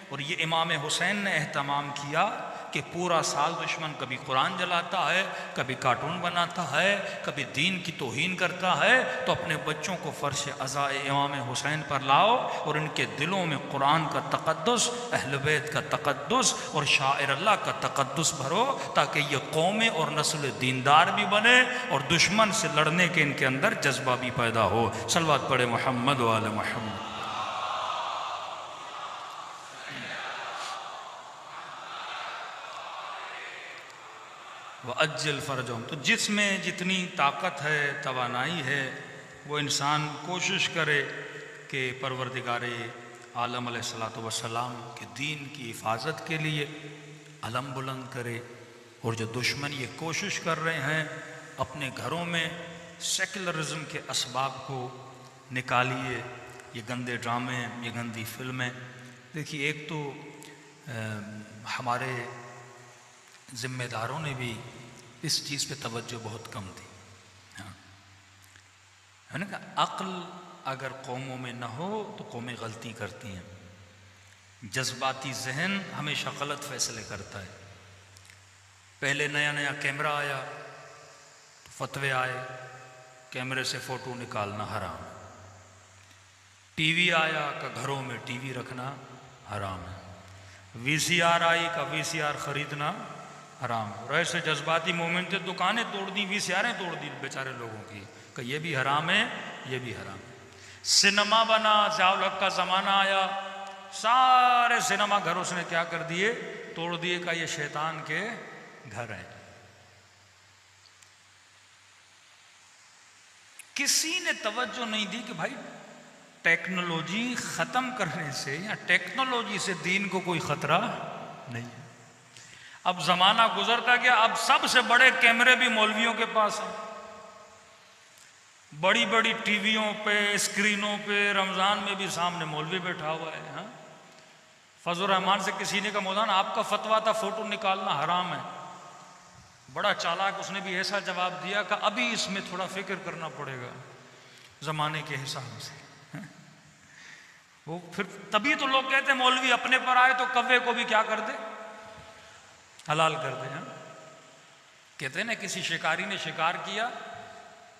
और ये इमाम हुसैन ने एहतमाम किया कि पूरा साल दुश्मन कभी कुरान जलाता है, कभी कार्टून बनाता है, कभी दीन की तौहीन करता है, तो अपने बच्चों को फर्श अज़ा इमाम हुसैन पर लाओ और इनके दिलों में कुरान का तक़द्दुस, अहल बैत का तक़द्दुस और शाइर अल्लाह का तक़द्दुस भरो, ताकि ये कौमें और नस्ल दीनदार भी बने और दुश्मन से लड़ने के इनके अंदर जज्बा भी पैदा हो। सल्लल्लाहु पढ़े मोहम्मद व आले मोहम्मद। व अज्जल फ़रजहुम। तो जिसमें जितनी ताकत है, तवानाई है, वो इंसान कोशिश करे कि परवरदिगारे आलम अलैहिस्सलातु वस्सलाम के दीन की हिफाजत के लिए अलम बुलंद करे। और जो दुश्मन ये कोशिश कर रहे हैं अपने घरों में सेकुलरिज्म के असबाब को निकालिए, ये गंदे ड्रामे, ये गंदी फिल्में। देखिए, एक तो हमारे ज़िम्मेदारों ने भी इस चीज़ पे तवज्जो बहुत कम दी। हाँ, है ना, कि अक्ल अगर कौमों में न हो तो कौमें गलती करती हैं। जज्बाती जहन हमेशा गलत फैसले करता है। पहले नया नया कैमरा आया तो फतवे आए, कैमरे से फ़ोटो निकालना हराम। टीवी आया का घरों में टीवी रखना हराम है। वीसीआर आई का वीसीआर ख़रीदना हराम है। और ऐसे जज्बाती मोमेंट थे, दुकानें तोड़ दी, वीसीआरें तोड़ दी बेचारे लोगों की, कि ये भी हराम है, ये भी हराम है। सिनेमा बना, ज़ियाउल हक़ का ज़माना आया, सारे सिनेमा घर उसने क्या कर दिए? तोड़ दिए, का ये शैतान के घर हैं। किसी ने तवज्जो नहीं दी कि भाई टेक्नोलॉजी ख़त्म करने से या टेक्नोलॉजी से दीन को कोई ख़तरा नहीं है। अब ज़माना गुजरता गया, अब सबसे बड़े कैमरे भी मौलवियों के पास हैं। बड़ी बड़ी टीवियों पे, स्क्रीनों पे रमज़ान में भी सामने मौलवी बैठा हुआ है। हाँ, फजल रहमान से किसी ने कहा, मौलाना आपका फतवा था फ़ोटो निकालना हराम है। बड़ा चालाक उसने भी ऐसा जवाब दिया कि अभी इसमें थोड़ा फिक्र करना पड़ेगा ज़माने के हिसाब से। वो फिर तभी तो लोग कहते हैं मौलवी अपने पर आए तो कव्वे को भी क्या कर दे? हलाल कर दे। हाँ, कहते हैं ना, किसी शिकारी ने शिकार किया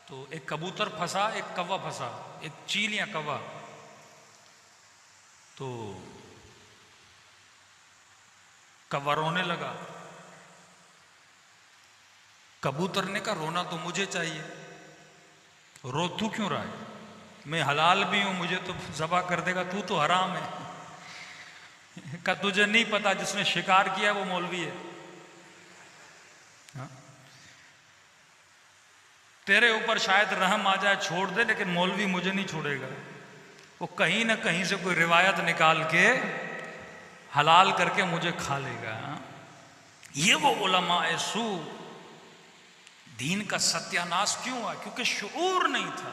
तो एक कबूतर फंसा, एक कौवा फंसा, एक चील या कौवा। तो कौवा रोने लगा, कबूतर ने कहा रोना तो मुझे चाहिए, रो तू क्यों रहा है? मैं हलाल भी हूं, मुझे तो ज़बा कर देगा, तू तो हराम है। का तुझे नहीं पता जिसने शिकार किया वो मौलवी है। हाँ? तेरे ऊपर शायद रहम आ जाए, छोड़ दे, लेकिन मौलवी मुझे नहीं छोड़ेगा। वो कहीं ना कहीं से कोई रिवायत निकाल के हलाल करके मुझे खा लेगा। हाँ? ये वो उलमाए सू। दीन का सत्यानाश क्यों हुआ? क्योंकि शऊर नहीं था।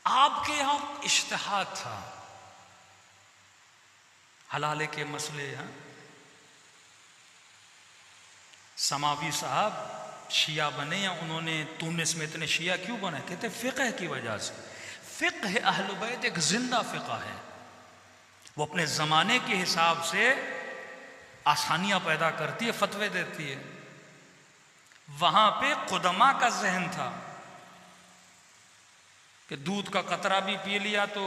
आपके यहां इज्तिहाद था, हलाले के मसले। हाँ, समावी साहब शिया बने या उन्होंने तुनिस में इतने शिया क्यों बने? कहते फ़िक़्ह की वजह से। फ़िक़्ह अहल बैत एक जिंदा फ़िक़्ह है, वो अपने ज़माने के हिसाब से आसानियां पैदा करती है, फतवे देती है। वहां पे खुदमा का जहन था कि दूध का कतरा भी पी लिया तो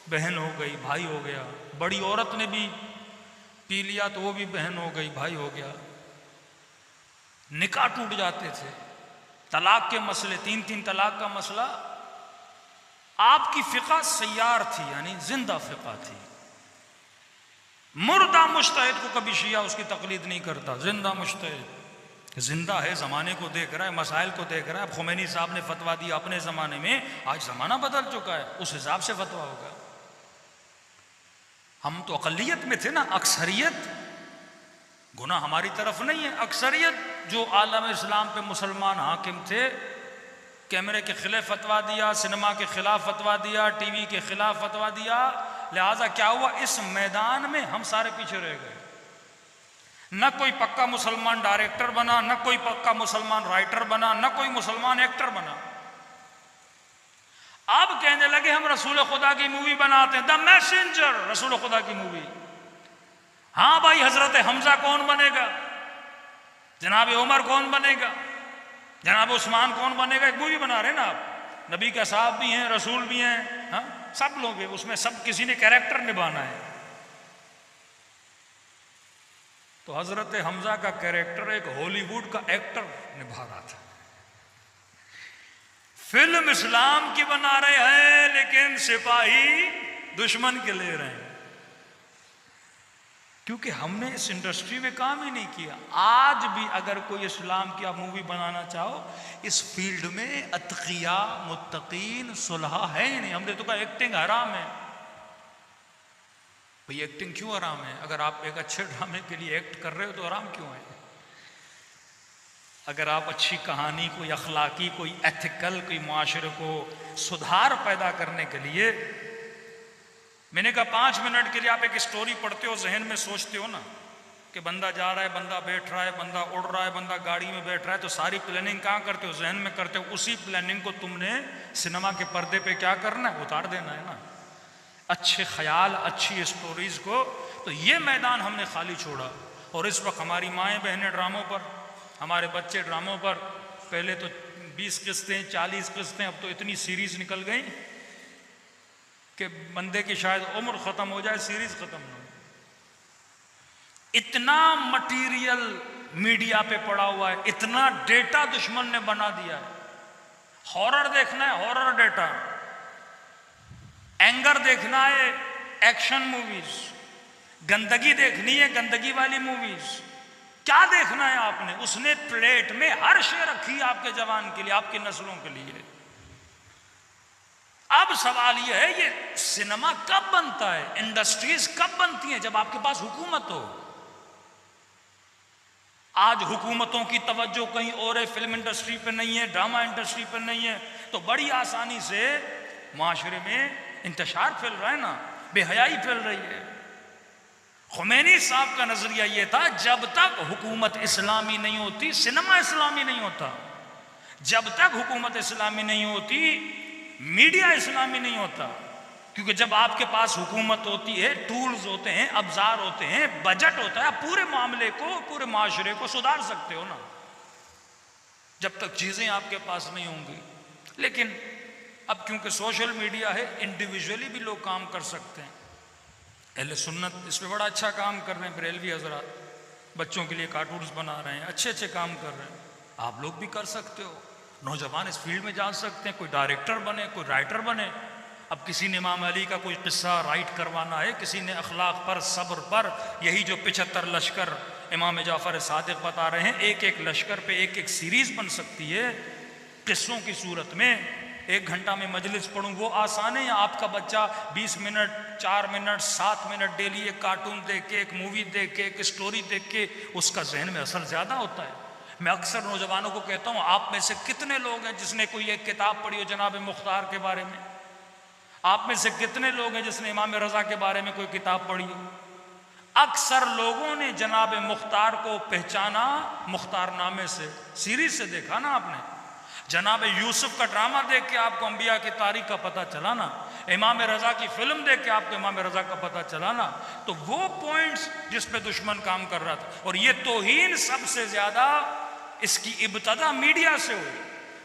बहन हो गई, भाई हो गया। बड़ी औरत ने भी पी लिया तो वो भी बहन हो गई, भाई हो गया। निकाह टूट जाते थे, तलाक के मसले, 3-3 तलाक का मसला। आपकी फ़िक़्ह सय्यार थी, यानी जिंदा फ़िक़्ह थी। मुर्दा मुज्तहिद को कभी शिया उसकी तकलीद नहीं करता। जिंदा मुज्तहिद जिंदा है, ज़माने को देख रहा है, मसाइल को देख रहा है। खुमैनी साहब ने फतवा दिया अपने ज़माने में, आज ज़माना बदल चुका है, उस हिसाब से फतवा होगा। हम तो अक़लियत में थे ना, अक्सरियत गुनाह हमारी तरफ नहीं है। अक्सरियत जो आलम इस्लाम पे मुसलमान हाकिम थे, कैमरे के खिलाफ फतवा दिया, सिनेमा के खिलाफ फतवा दिया, टीवी के खिलाफ फतवा दिया। लिहाजा क्या हुआ, इस मैदान में हम सारे पीछे रह गए। न कोई पक्का मुसलमान डायरेक्टर बना, न कोई पक्का मुसलमान राइटर बना, न कोई मुसलमान एक्टर बना। अब कहने लगे हम रसूल खुदा की मूवी बनाते हैं, द मैसेंजर, रसूल खुदा की मूवी। हाँ भाई, हजरत हमजा कौन बनेगा, जनाब उमर कौन बनेगा, जनाब उस्मान कौन बनेगा, एक मूवी बना रहे ना आप। नबी का साहब भी हैं, रसूल भी हैं, हाँ सब लोग हैं उसमें, सब किसी ने कैरेक्टर निभाना है। तो हजरत हमजा का कैरेक्टर एक हॉलीवुड का एक्टर निभा रहा था। फिल्म इस्लाम की बना रहे हैं लेकिन सिपाही दुश्मन के ले रहे हैं, क्योंकि हमने इस इंडस्ट्री में काम ही नहीं किया। आज भी अगर कोई इस्लाम की आप मूवी बनाना चाहो, इस फील्ड में अतकिया मुत्तकीन सुलहा है ही नहीं। हमने तो कहा एक्टिंग हराम है। भाई एक्टिंग क्यों हराम है? अगर आप एक अच्छे ड्रामे के लिए एक्ट कर रहे हो तो हराम क्यों है? अगर आप अच्छी कहानी, कोई अखलाकी, कोई एथिकल, कोई माशरे को सुधार पैदा करने के लिए, मैंने कहा 5 मिनट के लिए आप एक स्टोरी पढ़ते हो, जहन में सोचते हो ना कि बंदा जा रहा है, बंदा बैठ रहा है, बंदा उड़ रहा है, बंदा गाड़ी में बैठ रहा है, तो सारी प्लानिंग कहाँ करते हो? जहन में करते हो। उसी प्लानिंग को तुमने सिनेमा के पर्दे पे क्या करना है? उतार देना है ना, अच्छे ख्याल, अच्छी स्टोरीज को। तो ये मैदान हमने खाली छोड़ा। और इस वक्त हमारी माएँ बहनें ड्रामों पर, हमारे बच्चे ड्रामों पर, पहले तो 20 किस्तें 40 किस्तें, अब तो इतनी सीरीज निकल गई कि बंदे की शायद उम्र खत्म हो जाए, सीरीज खत्म ना हो। इतना मटेरियल मीडिया पे पड़ा हुआ है, इतना डेटा दुश्मन ने बना दिया है। हॉरर देखना है, हॉरर डेटा, एंगर देखना है, एक्शन मूवीज, गंदगी देखनी है, गंदगी वाली मूवीज। क्या देखना है आपने? उसने प्लेट में हर शे रखी है आपके जवान के लिए, आपकी नस्लों के लिए। अब सवाल यह है, ये सिनेमा कब बनता है, इंडस्ट्रीज कब बनती हैं? जब आपके पास हुकूमत हो। आज हुकूमतों की तवज्जो कहीं और है, फिल्म इंडस्ट्री पे नहीं है, ड्रामा इंडस्ट्री पे नहीं है, तो बड़ी आसानी से माशरे में इंतशार फैल रहा है ना, बेहयाई फैल रही है। खुमैनी साहब का नजरिया यह था, जब तक हुकूमत इस्लामी नहीं होती सिनेमा इस्लामी नहीं होता, जब तक हुकूमत इस्लामी नहीं होती मीडिया इस्लामी नहीं होता। क्योंकि जब आपके पास हुकूमत होती है, टूल्स होते हैं, अवजार होते हैं, बजट होता है, आप पूरे मामले को, पूरे माशरे को सुधार सकते हो ना। जब तक चीजें आपके पास नहीं होंगी। लेकिन अब क्योंकि सोशल मीडिया है, इंडिविजुअली भी लोग काम कर सकते हैं। अहले सुन्नत इस पे बड़ा अच्छा काम कर रहे हैं, बरेलवी हजरात बच्चों के लिए कार्टून्स बना रहे हैं, अच्छे अच्छे काम कर रहे हैं। आप लोग भी कर सकते हो, नौजवान इस फील्ड में जा सकते हैं, कोई डायरेक्टर बने, कोई राइटर बने। अब किसी ने इमाम अली का कोई किस्सा राइट करवाना है, किसी ने अखलाक पर, सब्र पर, यही जो 75 लश्कर इमाम जाफर सादिक बता रहे हैं, एक एक लश्कर पे एक एक सीरीज बन सकती है किस्सों की सूरत में। 1 घंटा में मजलिस पढ़ूं वो आसान है, या आपका बच्चा 20 मिनट, 4 मिनट, 7 मिनट डेली एक कार्टून देख के, एक मूवी देख के, एक स्टोरी देख के उसका जहन में असर ज़्यादा होता है। मैं अक्सर नौजवानों को कहता हूँ, आप में से कितने लोग हैं जिसने कोई एक किताब पढ़ी हो जनाब मुख्तार के बारे में? आप में से कितने लोग हैं जिसने इमाम रज़ा के बारे में कोई किताब पढ़ी हो? अक्सर लोगों ने जनाब मुख्तार को पहचाना मुख्तार नामे से, सीरीज से देखा ना आपने। जनाब यूसुफ का ड्रामा देख के आपको अंबिया की तारीख का पता चला ना, इमाम रज़ा की फिल्म देख के आपको इमाम रज़ा का पता चला ना। तो वो पॉइंट्स जिस पे दुश्मन काम कर रहा था, और ये तौहीन सबसे ज्यादा इसकी इब्तदा मीडिया से हुई।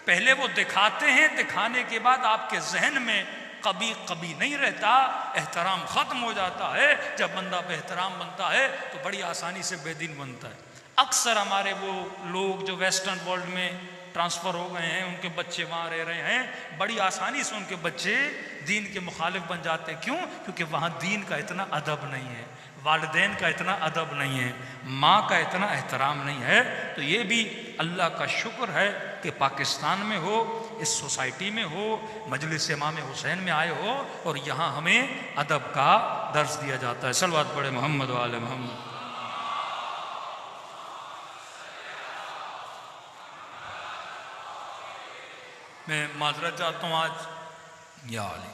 पहले वो दिखाते हैं, दिखाने के बाद आपके जहन में कभी कभी नहीं रहता, एहतराम खत्म हो जाता है। जब बंदा बेहतराम बनता है तो बड़ी आसानी से बेदीन बनता है। अक्सर हमारे वो लोग जो वेस्टर्न वर्ल्ड में ट्रांसफ़र हो गए हैं, उनके बच्चे वहाँ रह रहे हैं, बड़ी आसानी से उनके बच्चे दीन के मुखालिफ बन जाते हैं। क्यों? क्योंकि वहाँ दीन का इतना अदब नहीं है, वालिदैन का इतना अदब नहीं है, माँ का इतना एहतराम नहीं है। तो ये भी अल्लाह का शुक्र है कि पाकिस्तान में हो, इस सोसाइटी में हो, मजलिस इमाम हुसैन में आए हो, और यहाँ हमें अदब का दर्स दिया जाता है। सलवात पढ़े मोहम्मद वाले मोहम्मद। मैं माजरत चाहता हूँ आज या अली,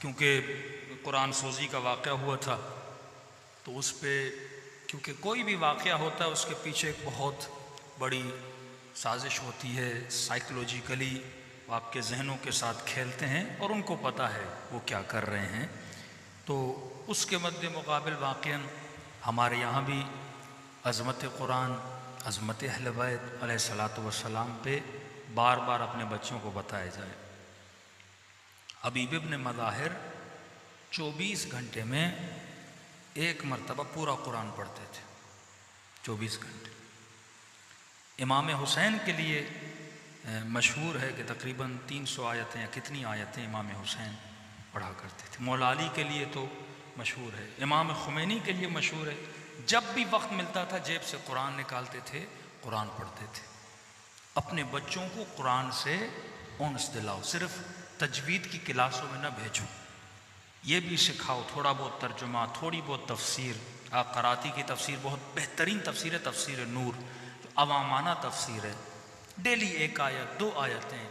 क्योंकि कुरान सोजी का वाक़या हुआ था, तो उस पर क्योंकि कोई भी वाक़या होता है उसके पीछे एक बहुत बड़ी साजिश होती है। साइकोलॉजिकली आपके जहनों के साथ खेलते हैं और उनको पता है वो क्या कर रहे हैं। तो उसके मद्दे मुकाबिल वाक़ियन हमारे यहाँ भी अज़मत कुरान, अज़मत अहले बैत अलैहिस्सलातु वस्सलाम पे बार बार अपने बच्चों को बताया जाए। हबीब इब्न मज़ाहिर 24 घंटे में एक मरतबा पूरा कुरान पढ़ते थे, 24 घंटे। इमाम हुसैन के लिए मशहूर है कि तकरीबन 300 आयतें या कितनी आयतें इमाम हुसैन पढ़ा करते थे। मौला अली के लिए तो मशहूर है, इमाम खुमैनी के लिए मशहूर है। जब भी वक्त मिलता था जेब से कुरान निकालते थे, कुरान पढ़ते थे। अपने बच्चों को कुरान से उन्स दिलाओ, सिर्फ तजवीद की क्लासों में ना भेजो, ये भी सिखाओ। थोड़ा बहुत तर्जुमा, थोड़ी बहुत तफसीर। कराती की तफसीर बहुत बेहतरीन तफसीर है, तफसीर नूर, जो अवामाना तफसीर है। डेली एक आयत, 2 आयतें,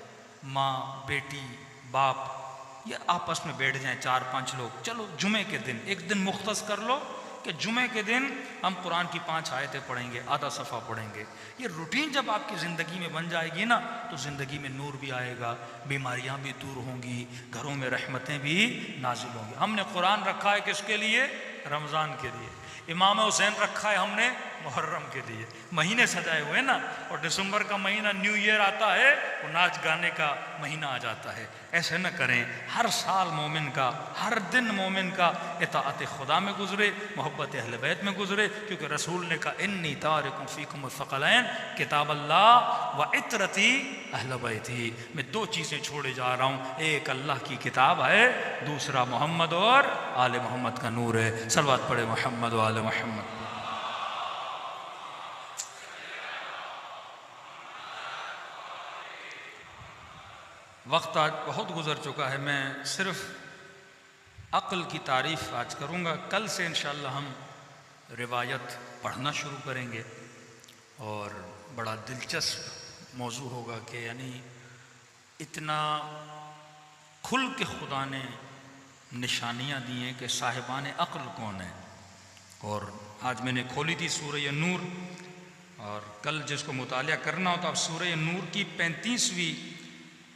माँ बेटी बाप ये आपस में बैठ जाएं 4-5 लोग। चलो जुमे के दिन एक दिन मुख्तस कर लो कि जुमे के दिन हम कुरान की 5 आयतें पढ़ेंगे, आधा सफ़ा पढ़ेंगे। ये रूटीन जब आपकी ज़िंदगी में बन जाएगी ना, तो ज़िंदगी में नूर भी आएगा, बीमारियां भी दूर होंगी, घरों में रहमतें भी नाजिल होंगी। हमने कुरान रखा है किसके लिए? रमज़ान के लिए। इमाम हुसैन रखा है हमने मुहर्रम के लिए। महीने सजाए हुए ना, और दिसंबर का महीना न्यू ईयर आता है, वो नाच गाने का महीना आ जाता है। ऐसे न करें। हर साल मोमिन का, हर दिन मोमिन का इताअत खुदा में गुजरे, मोहब्बत अहले बैत में गुजरे। क्योंकि रसूल ने कहा इन्नी तारिकुम फीकुम सक़लैन किताब अल्लाह व इतरती अहले बैती। मैं 2 चीज़ें छोड़े जा रहा हूँ, एक अल्लाह की किताब है, दूसरा मोहम्मद और आले मोहम्मद का नूर है। सलवात पढ़े मोहम्मद व आले मोहम्मद। वक्त आज बहुत गुज़र चुका है। मैं सिर्फ़ अक़ल की तारीफ़ आज करूँगा। कल से इंशाअल्लाह हम रिवायत पढ़ना शुरू करेंगे और बड़ा दिलचस्प मौजू होगा कि यानी इतना खुल के खुदा ने निशानियाँ दी हैं कि साहिबान अक़ल कौन है। और आज मैंने खोली थी सूरह नूर, और कल जिसको मुतालिया करना हो तो आप सूरह नूर की 35वीं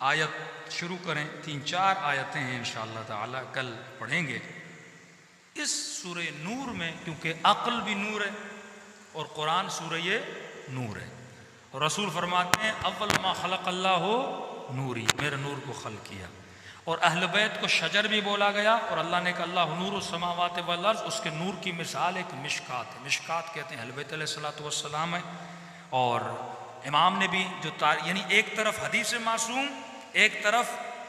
आयत शुरू करें। 3-4 आयतें हैं इंशाअल्लाह ताला, कल पढ़ेंगे। इस सूरह नूर में क्योंकि अक़ल भी नूर है और कुरान सूरह नूर है, और रसूल फरमाते हैं अव्वल मा खलक़ल्लाहु नूरी, मेरे नूर को खल्क़ किया। और अहले बैत को शजर भी बोला गया, और अल्लाह ने कहा अल्लाहु नूरुस समावाति वल अर्ज़, उसके नूर की मिसाल एक मिशकात है। मिशकात कहते हैं अहले बैत अलैहिस्सलातु वस्सलाम है। और इमाम ने भी जो यानी एक तरफ हदीस मासूम, एक तरफ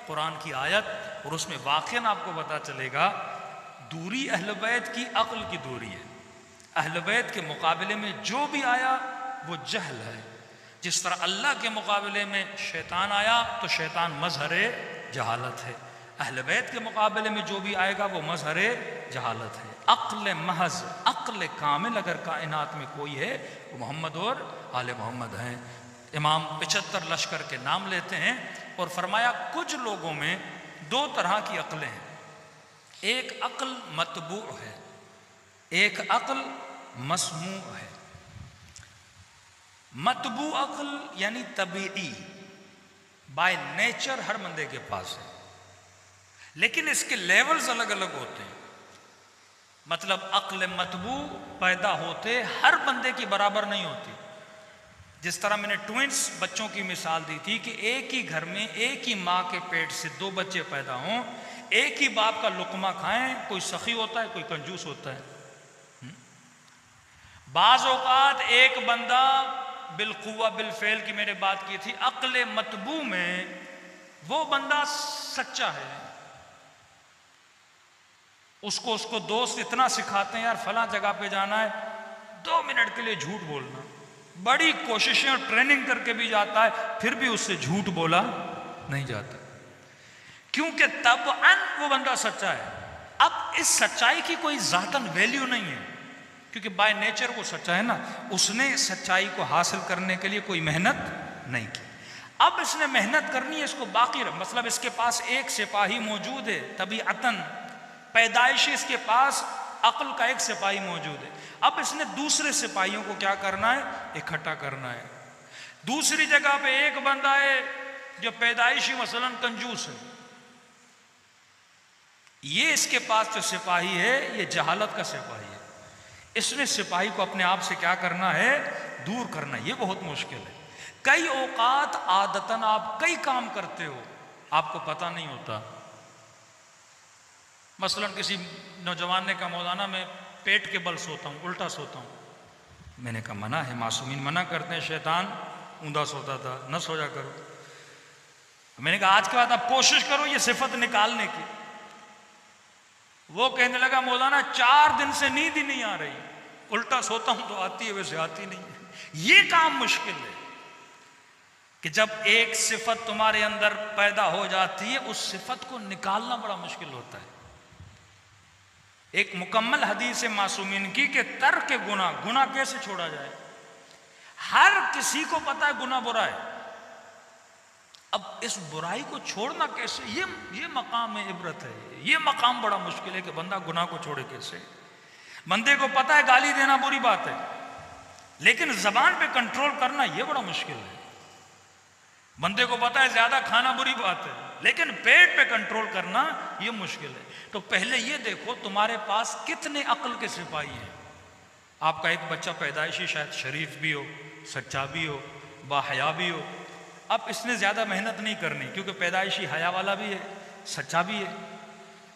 कुरान की आयत, और उसमें वाक़ियन आपको पता चलेगा दूरी अहले बैत की अक़ल की दूरी है। अहले बैत के मुकाबले में जो भी आया वो जहल है। जिस तरह अल्लाह के मुकाबले में शैतान आया तो शैतान मज़हरे जहालत है, अहले बैत के मुकाबले में जो भी आएगा वो मज़हरे जहालत है। अक़्ल महज़, अक़्ल कामिल अगर कायनात में कोई है वो मोहम्मद और आले मोहम्मद हैं। इमाम 75 लश्कर के नाम लेते हैं और फरमाया कुछ लोगों में 2 तरह की अक़लें हैं। एक अक़ल मतबू है, एक अक़ल मसमू है। मतबू अक़ल यानी तबीई, बाय नेचर हर बंदे के पास है, लेकिन इसके लेवल्स अलग अलग होते हैं। मतलब अक़ल मतबू पैदा होते हर बंदे की बराबर नहीं होती। जिस तरह मैंने ट्विंस बच्चों की मिसाल दी थी कि एक ही घर में एक ही माँ के पेट से 2 बच्चे पैदा हों, एक ही बाप का लुक़मा खाएं, कोई सखी होता है कोई कंजूस होता है। बाज़ औक़ात एक बंदा बिलकुवा बिलफ़ेल की मैंने बात की थी, अक़ल मतबू में वो बंदा सच्चा है, उसको दोस्त इतना सिखाते हैं यार फलां जगह पे जाना है, 2 मिनट के लिए झूठ बोलना, बड़ी कोशिशें और ट्रेनिंग करके भी जाता है, फिर भी उससे झूठ बोला नहीं जाता, क्योंकि तबअन वो बंदा सच्चा है। अब इस सच्चाई की कोई ज़ातन वैल्यू नहीं है, क्योंकि बाय नेचर वो सच्चा है ना, उसने सच्चाई को हासिल करने के लिए कोई मेहनत नहीं की। अब इसने मेहनत करनी है, इसको बाकी मतलब इसके पास एक सिपाही मौजूद है, तबीअतन पैदाइश इसके पास अक्ल का एक सिपाही मौजूद है। अब इसने दूसरे सिपाहियों को क्या करना है, इकट्ठा करना है। दूसरी जगह पे एक बंदा है जो पैदाइशी मसलन कंजूस है, ये इसके पास जो सिपाही है ये जहालत का सिपाही है। इसने सिपाही को अपने आप से क्या करना है, दूर करना है। ये बहुत मुश्किल है। कई औकात आदतन आप कई काम करते हो, आपको पता नहीं होता। मसलन किसी नौजवान ने कहा मौलाना मैं पेट के बल सोता हूँ, उल्टा सोता हूँ। मैंने कहा मना है, मासूमीन मना करते हैं, शैतान ऊंधा सोता था, न सोया करो। मैंने कहा आज के बाद आप कोशिश करो ये सिफत निकालने की। वो कहने लगा मौलाना 4 दिन से नींद ही नहीं आ रही, उल्टा सोता हूं तो आती है, वैसे आती नहीं है। ये काम मुश्किल है कि जब एक सिफत तुम्हारे अंदर पैदा हो जाती है, उस सिफत को निकालना बड़ा मुश्किल होता है। एक मुकम्मल हदीस है मासूमीन की कि तर्क गुनाह कैसे छोड़ा जाए। हर किसी को पता है गुनाह बुरा है, अब इस बुराई को छोड़ना कैसे, ये मकाम है, इबरत है। ये मकाम बड़ा मुश्किल है कि बंदा गुनाह को छोड़े कैसे। बंदे को पता है गाली देना बुरी बात है, लेकिन जबान पे कंट्रोल करना ये बड़ा मुश्किल है। बंदे को पता है ज्यादा खाना बुरी बात है, लेकिन पेट पे कंट्रोल करना ये मुश्किल है। तो पहले ये देखो तुम्हारे पास कितने अक्ल के सिपाही हैं। आपका एक बच्चा पैदाइशी शायद शरीफ भी हो, सच्चा भी हो, बाहया भी हो। अब इसने ज्यादा मेहनत नहीं करनी क्योंकि पैदाइशी हया वाला भी है, सच्चा भी है।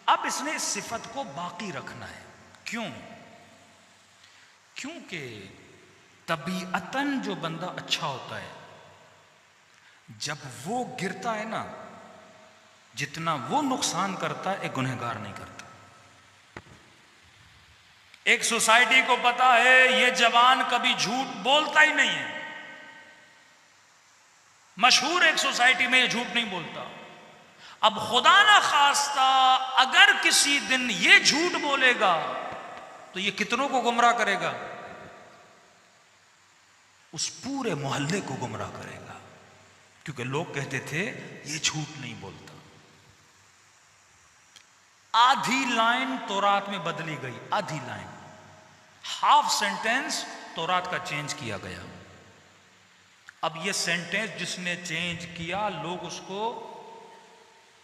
अब इसने इस सिफत को बाकी रखना है। क्यों? क्योंकि तबीअतन जो बंदा अच्छा होता है, जब वो गिरता है ना, जितना वो नुकसान करता है एक गुनहगार नहीं करता। एक सोसाइटी को पता है ये जवान कभी झूठ बोलता ही नहीं है, मशहूर एक सोसाइटी में ये झूठ नहीं बोलता। अब खुदा ना खास्ता अगर किसी दिन ये झूठ बोलेगा तो ये कितनों को गुमराह करेगा, उस पूरे मोहल्ले को गुमराह करेगा। क्योंकि लोग कहते थे ये झूठ नहीं बोलता। आधी लाइन तौरात में बदली गई, आधी लाइन, हाफ सेंटेंस तौरात का चेंज किया गया। अब ये सेंटेंस जिसने चेंज किया, लोग उसको,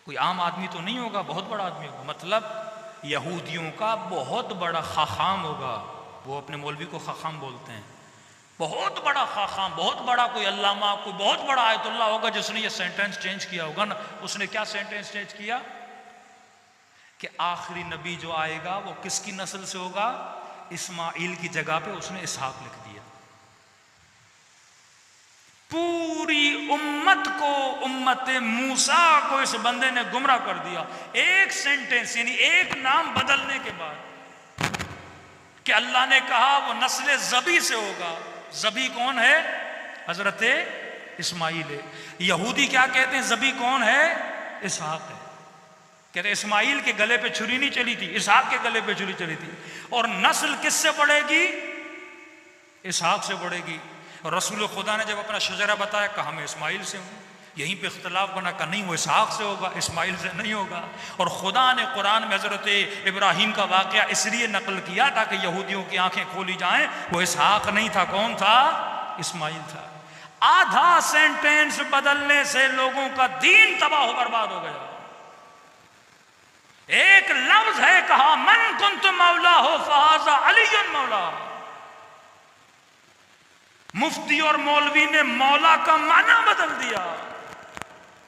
कोई आम आदमी तो नहीं होगा, बहुत बड़ा आदमी होगा, मतलब यहूदियों का बहुत बड़ा खाखाम होगा। वो अपने मौलवी को खाखाम बोलते हैं, बहुत बड़ा खाखाम, बहुत बड़ा कोई अल्लामा, कोई बहुत बड़ा आयतुल्ला होगा जिसने ये सेंटेंस चेंज किया होगा ना। उसने क्या सेंटेंस चेंज किया कि आखिरी नबी जो आएगा वो किसकी नस्ल से होगा, इस्माइल की जगह पे उसने इसहाक लिख दिया। पूरी उम्मत को, उम्मत मूसा को इस बंदे ने गुमराह कर दिया। एक सेंटेंस यानी एक नाम बदलने के बाद कि अल्लाह ने कहा वो नस्ल ज़बी से होगा। ज़बी कौन है? हजरत इस्माइल है। यहूदी क्या कहते हैं? ज़बी कौन है? इसहाक है। कहते इस्माइल के गले पे छुरी नहीं चली थी, इसहाक के गले पे छुरी चली थी। और नस्ल किससे बढ़ेगी? इसहाक से बढ़ेगी। और रसूल खुदा ने जब अपना शजरा बताया, कहा मैं इस्माइल से हूँ। यहीं पे इख्तलाफ बना, कहा नहीं वो इसहाक से होगा, इस्माइल से नहीं होगा। और खुदा ने कुरान में हजरत इब्राहिम का वाक़या इसलिए नकल किया ताकि यहूदियों की आंखें खोली जाएं। वो इसहाक नहीं था, कौन था? इस्माइल था। आधा सेंटेंस बदलने से लोगों का दीन तबाह हो बर्बाद हो गया। एक लफ्ज है, कहा मन कुंत मौला हो फहाजा अलीयुन मौला। मुफ्ती और मौलवी ने मौला का माना बदल दिया।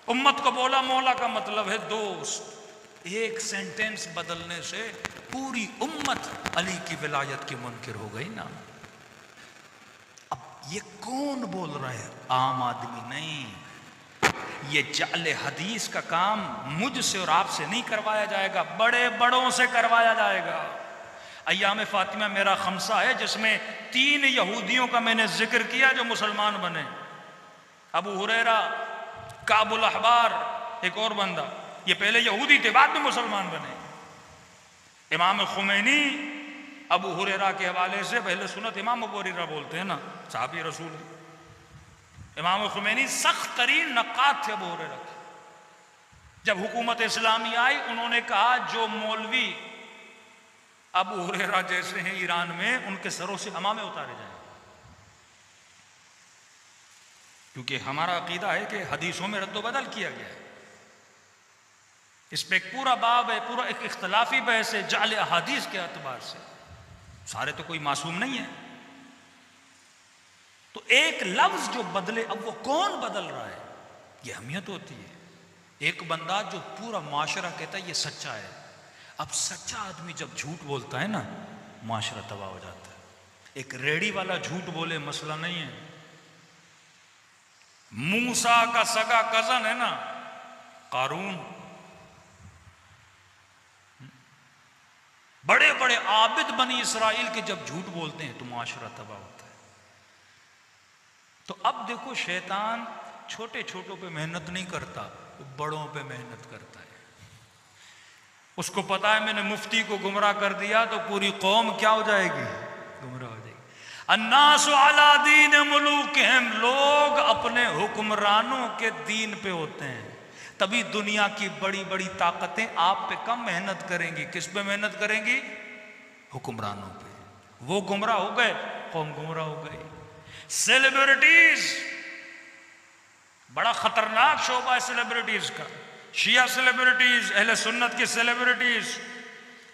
उम्मत को बोला मौला का मतलब है दोस्त। एक सेंटेंस बदलने से पूरी उम्मत अली की विलायत की मुनकिर हो गई ना। अब ये कौन बोल रहा है? आम आदमी नहीं। ये जाले हदीस का काम मुझसे और आपसे नहीं करवाया जाएगा, बड़े बड़ों से करवाया जाएगा। अय्याम फातिमा मेरा खमसा है जिसमें 3 यहूदियों का मैंने जिक्र किया जो मुसलमान बने। अबू हुरैरा, काबुल अहबार, एक और बंदा, ये पहले यहूदी थे बाद में मुसलमान बने। इमाम खुमैनी अबू हुरैरा के हवाले से पहले सुन्नत इमाम अबू हुरैरा बोलते हैं ना, साहबी रसूल। इमाम खुमैनी सख्त तरीन नक़ाद थे अबू हुरैरा। जब हुकूमत इस्लामी आई, उन्होंने कहा जो मौलवी अबू हुरैरा जैसे हैं ईरान में, उनके सरों से अमामे उतारे जाएं, क्योंकि हमारा अकीदा है कि हदीसों में रद्दोबदल किया गया है। इस पे एक पूरा बाब है, पूरा एक इख्तलाफी बहस है जाल अहादीस के अतबार से। सारे तो कोई मासूम नहीं है। तो एक लफ्ज जो बदले, अब वो कौन बदल रहा है, ये अहमियत होती है। एक बंदा जो पूरा माशरा कहता है ये सच्चा है, अब सच्चा आदमी जब झूठ बोलता है ना, माशरा तबाह हो जाता है। एक रेडी वाला झूठ बोले मसला नहीं है। मूसा का सगा कजन है ना कारून, बड़े बड़े आबिद बनी इसराइल के जब झूठ बोलते हैं तो माशरा तबाह होता है। तो अब देखो, शैतान छोटे छोटों पे मेहनत नहीं करता, वो बड़ों पे मेहनत करता है। उसको पता है मैंने मुफ्ती को गुमराह कर दिया तो पूरी कौम क्या हो जाएगी, गुमराह हो जाएगी। अन्नासु अला दीन मुलूकिहिम, लोग अपने हुक्मरानों के दीन पे होते हैं। तभी दुनिया की बड़ी बड़ी ताकतें आप पे कम मेहनत करेंगी। किस पे मेहनत करेंगी? हुक्मरानों पे। वो गुमराह हो गए, कौम गुमराह हो गई। सेलिब्रिटीज, बड़ा खतरनाक शोबा है सेलिब्रिटीज का। शिया सेलिब्रिटीज, अहले सुन्नत की सेलिब्रिटीज,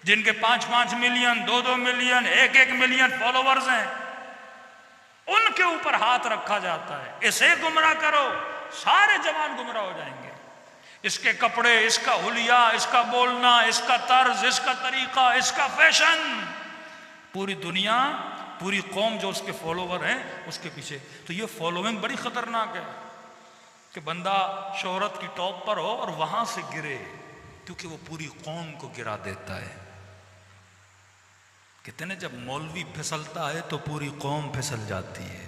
जिनके 5-5 मिलियन, 2-2 मिलियन, 1-1 मिलियन फॉलोवर्स हैं, उनके ऊपर हाथ रखा जाता है। इसे गुमराह करो, सारे जवान गुमराह हो जाएंगे। इसके कपड़े, इसका हुलिया, इसका बोलना, इसका तर्ज, इसका तरीका, इसका फैशन, पूरी दुनिया, पूरी कौम जो उसके फॉलोवर हैं उसके पीछे। तो ये फॉलोइंग बड़ी खतरनाक है कि बंदा शोहरत की टॉप पर हो और वहां से गिरे, क्योंकि वो पूरी कौम को गिरा देता है। कहते हैं जब मौलवी फिसलता है तो पूरी कौम फिसल जाती है।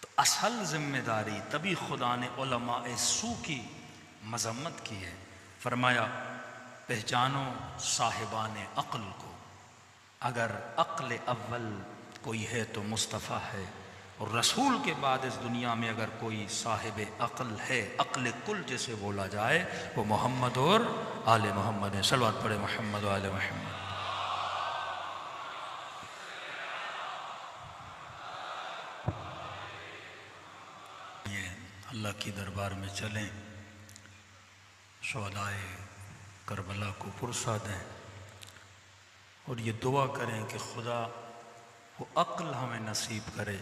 तो असल जिम्मेदारी, तभी खुदा ने उलमाए सू की मजम्मत की है। फरमाया पहचानो साहिबान अक्ल को, अगर अक्ल अव्वल कोई है तो मुस्तफ़ा है, और रसूल के बाद इस दुनिया में अगर कोई साहिब अक्ल है, अक्ल कुल जिसे बोला जाए, वो मोहम्मद और आले मोहम्मद है। सलवात पढ़े मोहम्मद व आले मोहम्मद। अल्लाह की दरबार में चलें, शुहदाए करबला को पुरसा दें और ये दुआ करें कि खुदा वो अक्ल हमें नसीब करे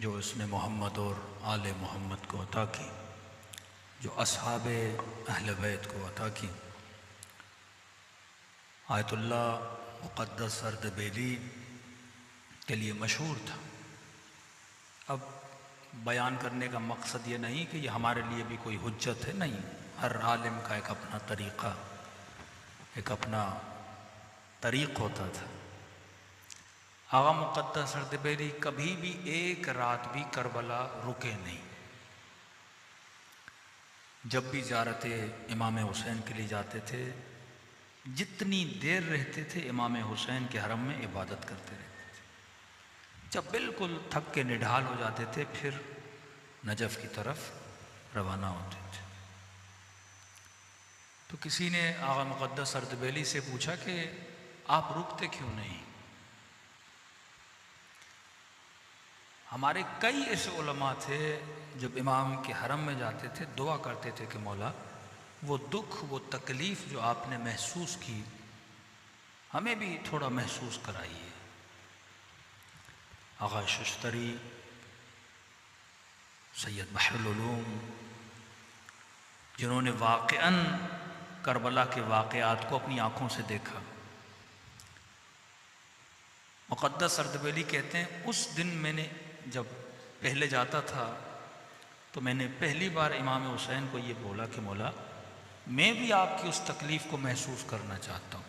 जो इसने मोहम्मद और आले मोहम्मद को अता की, जो असहाबे अहले बैत को अता की। आयतुल्लाह मुक़द्दस अर्दबेली के लिए मशहूर था। अब बयान करने का मकसद ये नहीं कि ये हमारे लिए भी कोई हुज्जत है, नहीं। हर आलिम का एक अपना तरीक़ा, एक अपना तरीक़ होता था। आगा मुक़द्दस अर्दबेली कभी भी एक रात भी करबला रुके नहीं। जब भी ज़ियारत इमाम हुसैन के लिए जाते थे, जितनी देर रहते थे इमाम हुसैन के हरम में इबादत करते रहते थे। जब बिल्कुल थक के निढाल हो जाते थे, फिर नजफ़ की तरफ रवाना होते थे। तो किसी ने आगा मुक़द्दस अर्दबेली से पूछा कि आप रुकते क्यों नहीं? हमारे कई ऐसे उलमा थे जब इमाम के हरम में जाते थे दुआ करते थे कि मौला वो दुख, वो तकलीफ़ जो आपने महसूस की हमें भी थोड़ा महसूस कराइए। आगा शुश्तरी, सैयद बहरुल उलूम, जिन्होंने वाक़अन करबला के वाक़यात को अपनी आँखों से देखा। मुक़द्दस अर्दबेली कहते हैं उस दिन मैंने जब पहले जाता था तो मैंने पहली बार इमाम हुसैन को ये बोला कि मौला मैं भी आपकी उस तकलीफ़ को महसूस करना चाहता हूँ।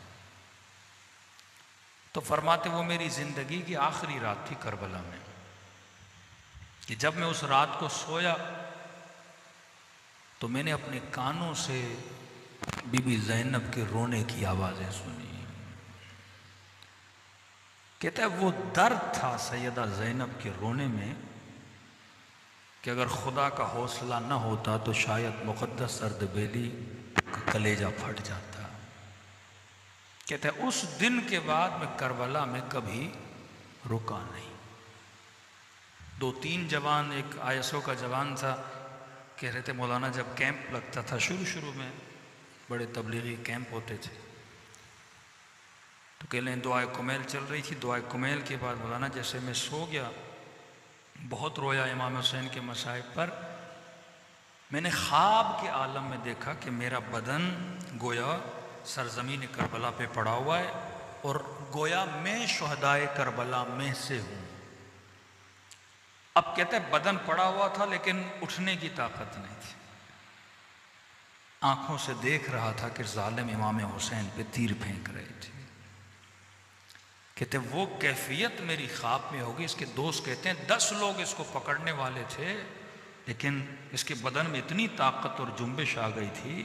तो फरमाते वो मेरी ज़िंदगी की आखिरी रात थी करबला में, कि जब मैं उस रात को सोया तो मैंने अपने कानों से बीबी ज़ैनब के रोने की आवाज़ें सुनी। कहता है वो दर्द था सैयदा ज़ैनब के रोने में कि अगर खुदा का हौसला न होता तो शायद मुक़द्दस अर्दबेली का कलेजा फट जाता। कहते हैं उस दिन के बाद मैं करबला में कभी रुका नहीं। 2-3 जवान, एक ISO का जवान था, कह रहे थे मौलाना जब कैंप लगता था शुरू में, बड़े तबलीगी कैंप होते थे, तो कह लें दुआए कुमैल चल रही थी। दुआए कुमैल के बाद मौलाना जैसे मैं सो गया, बहुत रोया इमाम हुसैन के मसाइब पर। मैंने ख्वाब के आलम में देखा कि मेरा बदन गोया सरजमीन करबला पे पड़ा हुआ है और गोया मैं शुहदाए करबला में से हूँ। अब कहते हैं बदन पड़ा हुआ था लेकिन उठने की ताकत नहीं थी। आंखों से देख रहा था कि जालिम इमाम हुसैन पे तीर फेंक रहे थे। कहते वो कैफियत मेरी ख्वाब में होगी। इसके दोस्त कहते हैं 10 लोग इसको पकड़ने वाले थे, लेकिन इसके बदन में इतनी ताकत और जुम्बिश आ गई थी,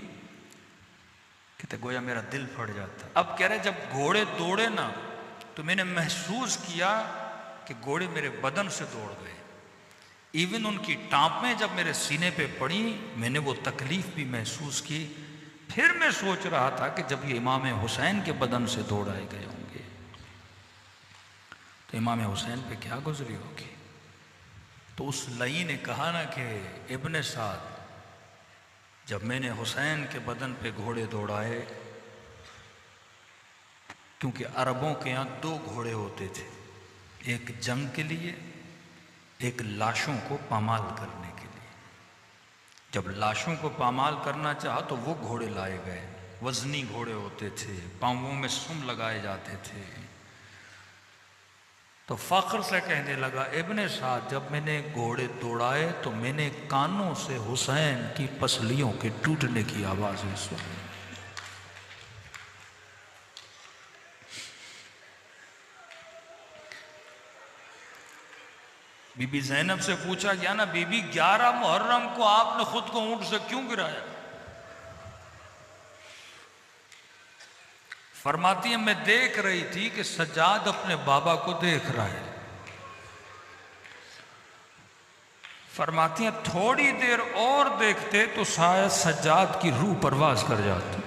कहते गोया मेरा दिल फट जाता। अब कह रहे जब घोड़े दौड़े ना, तो मैंने महसूस किया कि घोड़े मेरे बदन से दौड़ गए। इवन उनकी टाँपें जब मेरे सीने पे पड़ी, मैंने वो तकलीफ भी महसूस की। फिर मैं सोच रहा था कि जब ये इमाम हुसैन के बदन से दौड़ाए गए होंगे, तो इमाम हुसैन पे क्या गुजरी होगी। तो उस लई ने कहा ना कि इब्ने साद, जब मैंने हुसैन के बदन पे घोड़े दौड़ाए, क्योंकि अरबों के यहाँ 2 घोड़े होते थे, एक जंग के लिए, एक लाशों को पामाल करने के लिए। जब लाशों को पामाल करना चाहा तो वो घोड़े लाए गए, वजनी घोड़े होते थे, पांवों में सुम लगाए जाते थे। तो फख्र से कहने लगा, इब्ने साद जब मैंने घोड़े दौड़ाए तो मैंने कानों से हुसैन की पसलियों के टूटने की आवाज़ें सुनी। बीबी ज़ैनब से पूछा गया ना, बीबी 11 मुहर्रम को आपने खुद को ऊंट से क्यों गिराया? फरमाती है मैं देख रही थी कि सज्जाद अपने बाबा को देख रहा है। फरमाती है थोड़ी देर और देखते तो शायद सज्जाद की रूह परवाज कर जाती।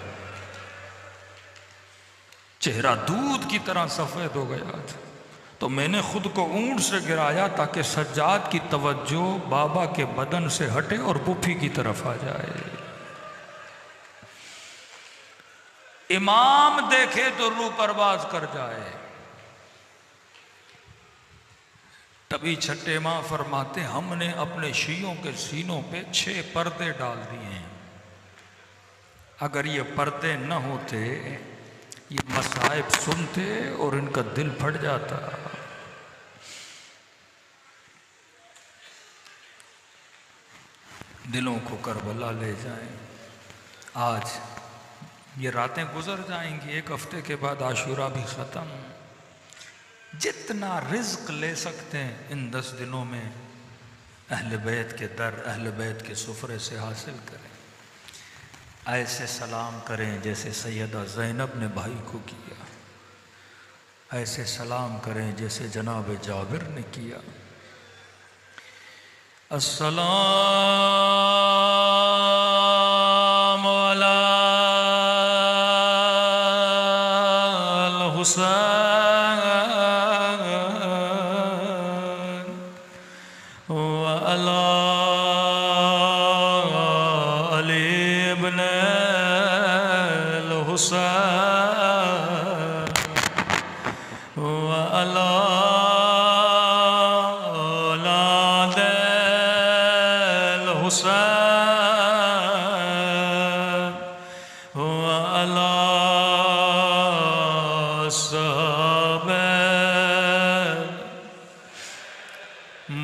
चेहरा दूध की तरह सफेद हो गया था। तो मैंने खुद को ऊंट से गिराया ताकि सज्जाद की तवज्जो बाबा के बदन से हटे और पुफी की तरफ आ जाए। इमाम देखे तो रूह परवाज कर जाए। तभी छठे मां फरमाते हमने अपने शियों के सीनों पे 6 पर्दे डाल दिए हैं। अगर ये पर्दे न होते, ये मसाइब सुनते और इनका दिल फट जाता। दिलों को करबला ले जाएं। आज ये रातें गुजर जाएंगी, 1 हफ्ते के बाद आशूरा भी ख़त्म। जितना रिज्क ले सकते हैं इन 10 दिनों में अहले बैत के दर, अहले बैत के सुफरे से हासिल करें। ऐसे सलाम करें जैसे सैयदा ज़ैनब ने भाई को किया। ऐसे सलाम करें जैसे जनाब जाबिर ने किया। अस्सलामु अलल हुसैन व अला अली इब्न अल हुसैन व अला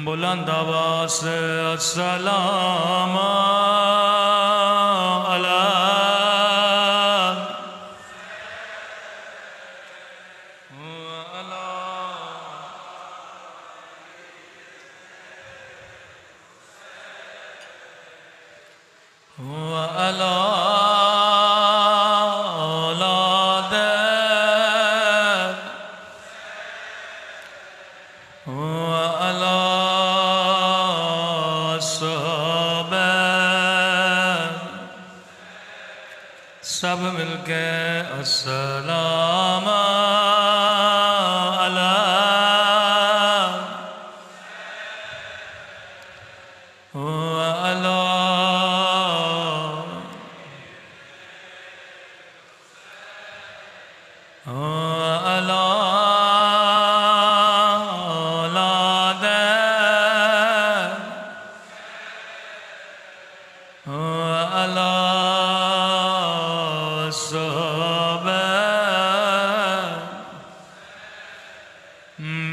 बुलंद आवाज़ से अस्सलाम अला सब मिलके अस्सलाम अला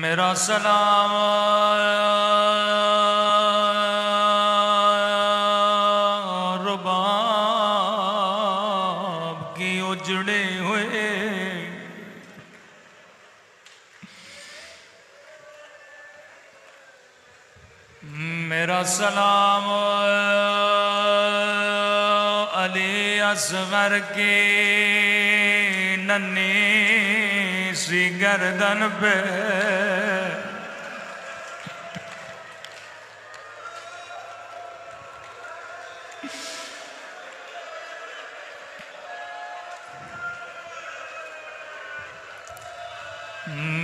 मेरा सलाम रुबाब की उजड़े हुए मेरा सलाम अली असगर की नन्ही सी गर्दन पे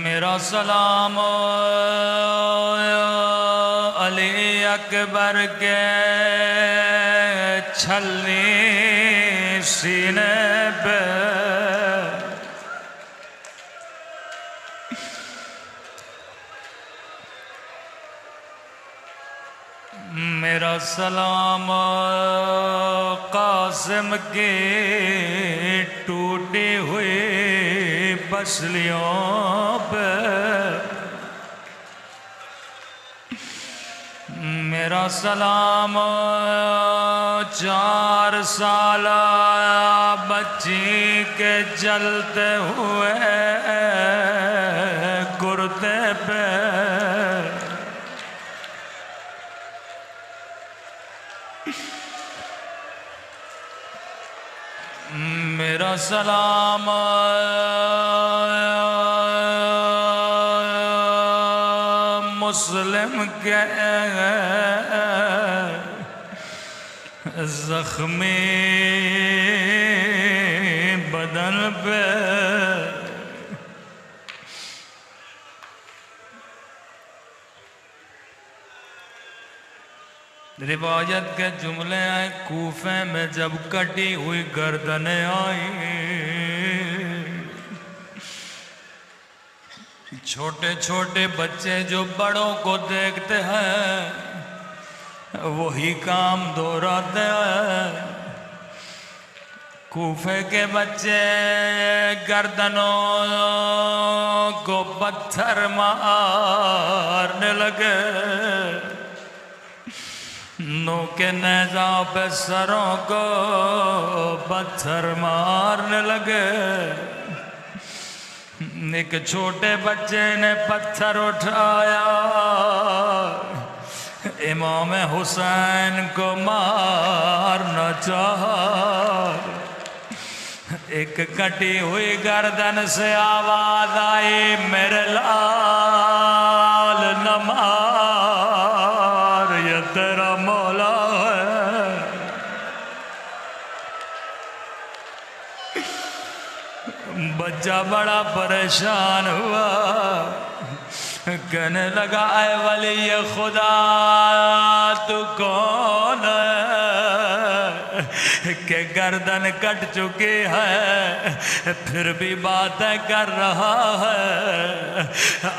मेरा सलाम अली अकबर के छलनी सीने पे मेरा सलाम कासिम के टूटे हुए बसलियों पे मेरा सलाम 4 साल बच्ची के जलते हुए कुर्ते पे मेरा सलाम मुस्लिम के जख्मी बदन पे रिवायत के जुमले आए कूफे में जब कटी हुई गर्दनें आई छोटे छोटे बच्चे जो बड़ों को देखते हैं वही काम दोहराते हैं कूफे के बच्चे गर्दनों को पत्थर मारने लगे नो के नेज़ा पे सरों को पत्थर मारने लगे एक छोटे बच्चे ने पत्थर उठाया इमाम हुसैन को मारना चाहा एक कटी हुई गर्दन से आवाज आई मेरे लाल नमार ये तेरा मौला है बच्चा बड़ा परेशान हुआ कहने लगा ऐ वली ये खुदा तू कौन है के गर्दन कट चुकी है फिर भी बातें कर रहा है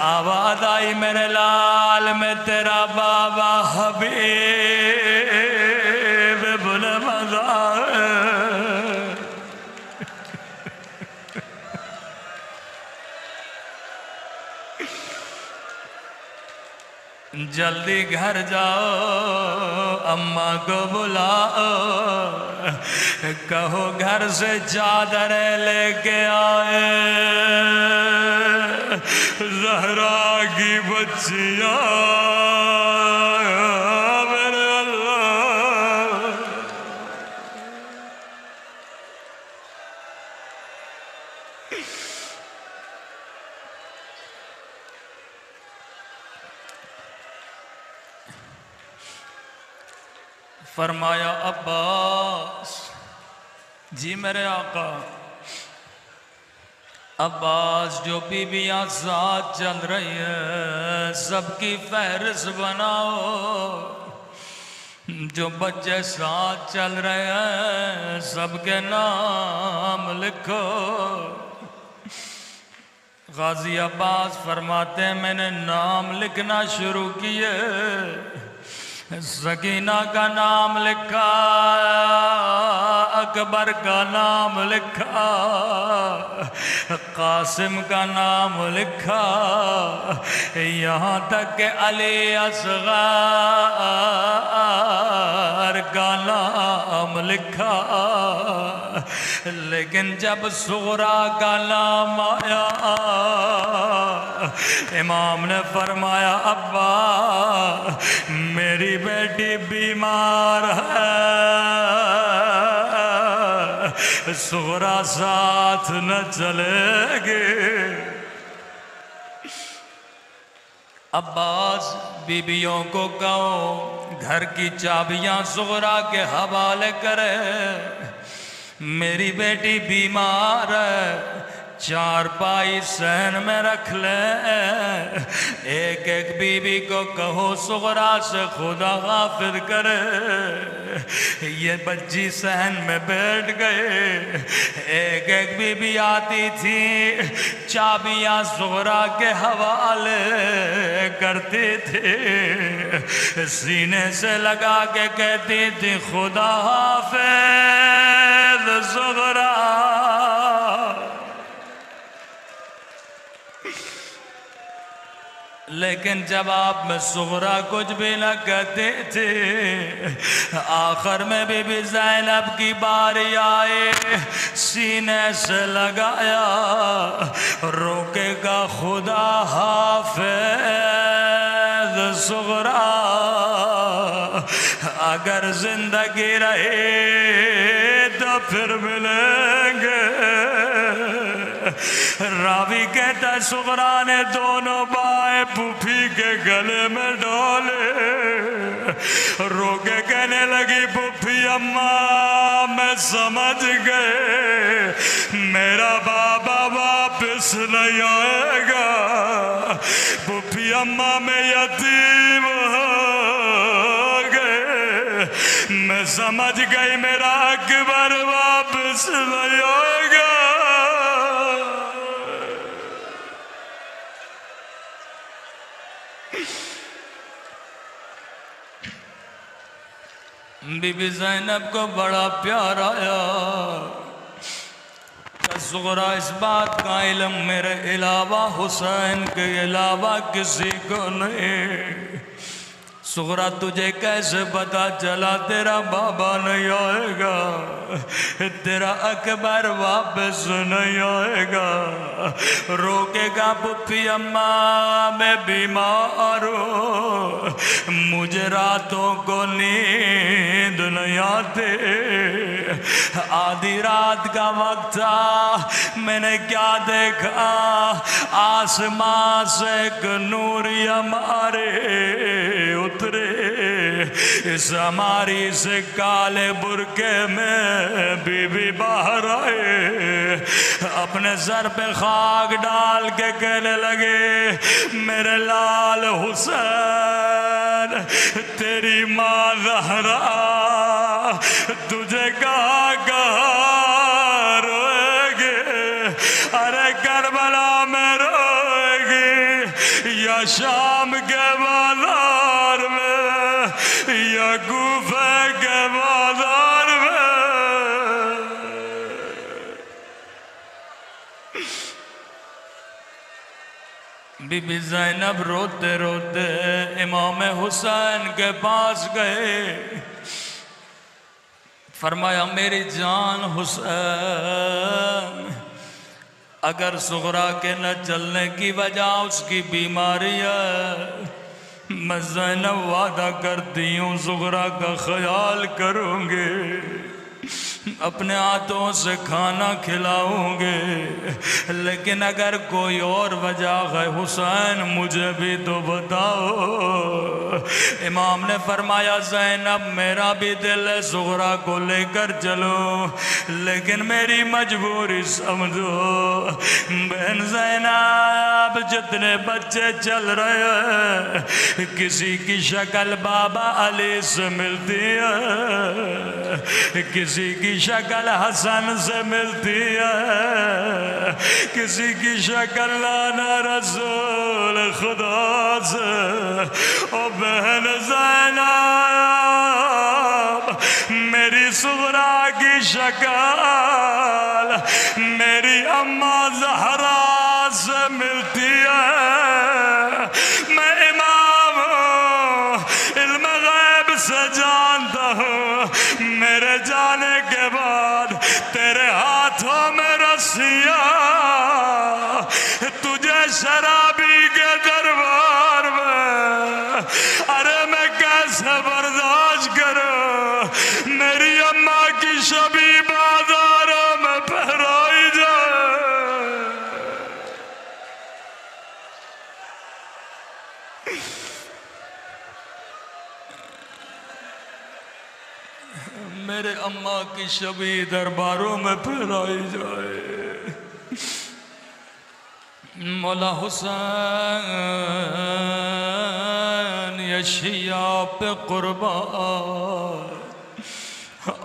आवाज आई मेरे लाल में तेरा बाबा हबीब बुले मजा जल्दी घर जाओ अम्मा को बुलाओ कहो घर से चादर लेके आए ज़हरा की बच्चियाँ मेरे अल्लाह फरमाया अब्बास जी मेरे आका। अब्बास जो बीबियाँ साथ चल रही है सबकी फहरिस्त बनाओ, जो बच्चे साथ चल रहे हैं सबके नाम लिखो। गाजी अब्बास फरमाते हैं मैंने नाम लिखना शुरू किए, सकीना का नाम लिखा, अकबर का नाम लिखा, कासिम का नाम लिखा, यहाँ तक के अली असग़र का नाम लिखा। लेकिन जब सुगरा का नाम आया इमाम ने फरमाया अब्बा मेरी बेटी बीमार है, सुगरा साथ न चलेगी। अब्बास बीबियों को कहो घर की चाबियां सुगरा के हवाले करे, मेरी बेटी बीमार है, चारपाई सहन में रख ले। एक एक बीबी को कहो सुगरा से खुदा हाफिज करे। ये बच्ची सहन में बैठ गए, एक एक बीबी आती थी चाबियां सुगरा के हवाले करती थी, सीने से लगा के कहती थी खुदा हाफिज सुगरा। लेकिन जवाब में सुगरा कुछ भी न कहते थे। आखिर में बीबी ज़ैनब की बारी आए, सीने से लगाया, रोकेगा खुदा हाफिज सुगरा, अगर जिंदगी रहे तो फिर मिलेंगे। रावी कहता सुगरा ने दोनों बाएं पुफी के गले में डाले, रोके कहने लगी पुफी अम्मा मैं समझ गए मेरा बाबा वापस नहीं आएगा। पुफी अम्मा मैं यतीम हो गए, मैं समझ गई मेरा अकबर वापस नहीं आएगा। बीबी ज़ैनब को बड़ा प्यार आया। सुगरा इस बात का इल्म मेरे अलावा हुसैन के अलावा किसी को नहीं। सुगरा तुझे कैसे पता चला तेरा बाबा नहीं आएगा, तेरा अकबर वापस नहीं आएगा। रोकेगा पुप्पी अम्मा मैं बीमार हूँ, मुझे रातों को नींद नहीं आते। आधी रात का वक्त था, मैंने क्या देखा, आसमां से एक नूर हमारे उतरे। इस हमारी से काले बुरके में बीबी बाहर आए, अपने सर पे खाक डाल के कहने लगे मेरे लाल हुसैन, तेरी माँ ज़हरा तुझे कहाँ कहाँ रोएगी, अरे करबला में रोएगी या शाम के बाजार में या कूफे के बाजार में। बीबी ज़ैनब रोते रोते इमाम हुसैन के पास गए, फरमाया मेरी जान हुसैन, अगर सुगरा के न चलने की वजह उसकी बीमारी है, मैं ज़ैनब वादा करती हूँ सुगरा का ख्याल करूँगी, अपने हाथों से खाना खिलाऊंगे। लेकिन अगर कोई और वजह है हुसैन मुझे भी तो बताओ। इमाम ने फरमाया ज़ैनब मेरा भी दिल है ज़ुहरा को लेकर चलो, लेकिन मेरी मजबूरी समझो। बहन ज़ैनब जितने बच्चे चल रहे हैं किसी की शक्ल बाबा अली से मिलती है, किसी की शक्ल हसन से मिलती है, किसी की शक्ल लाना रसूल खुदा से। ओ बहन ज़ैनब मेरी सुगरा की शक्ल मेरी अम्मा ज़हरा से मिलती है। मैं इमाम इल्म गैब से जानता हूँ मेरे जाने के बाद तेरे हाथों में रस्सियाँ तुझे शराबी के दरबार में, अरे मैं कैसे बर्दाश्त करूं मेरी अम्मा की शबी बाजारों में फहराई जाए। मेरे अम्मा की शबी दरबारों में फहराई जाए। मौला हुसैन यशिया पे कुर्बान,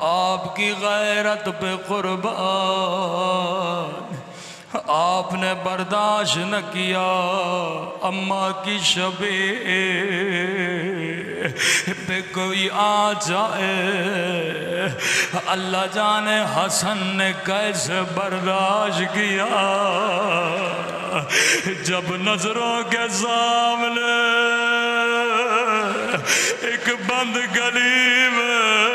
आपकी गैरत पे कुर्बान, आपने बर्दाश्त न किया अम्मा की शबे पे कोई आ जाए। अल्लाह जाने हसन ने कैसे बर्दाश्त किया जब नजरों के सामने एक बंद गली में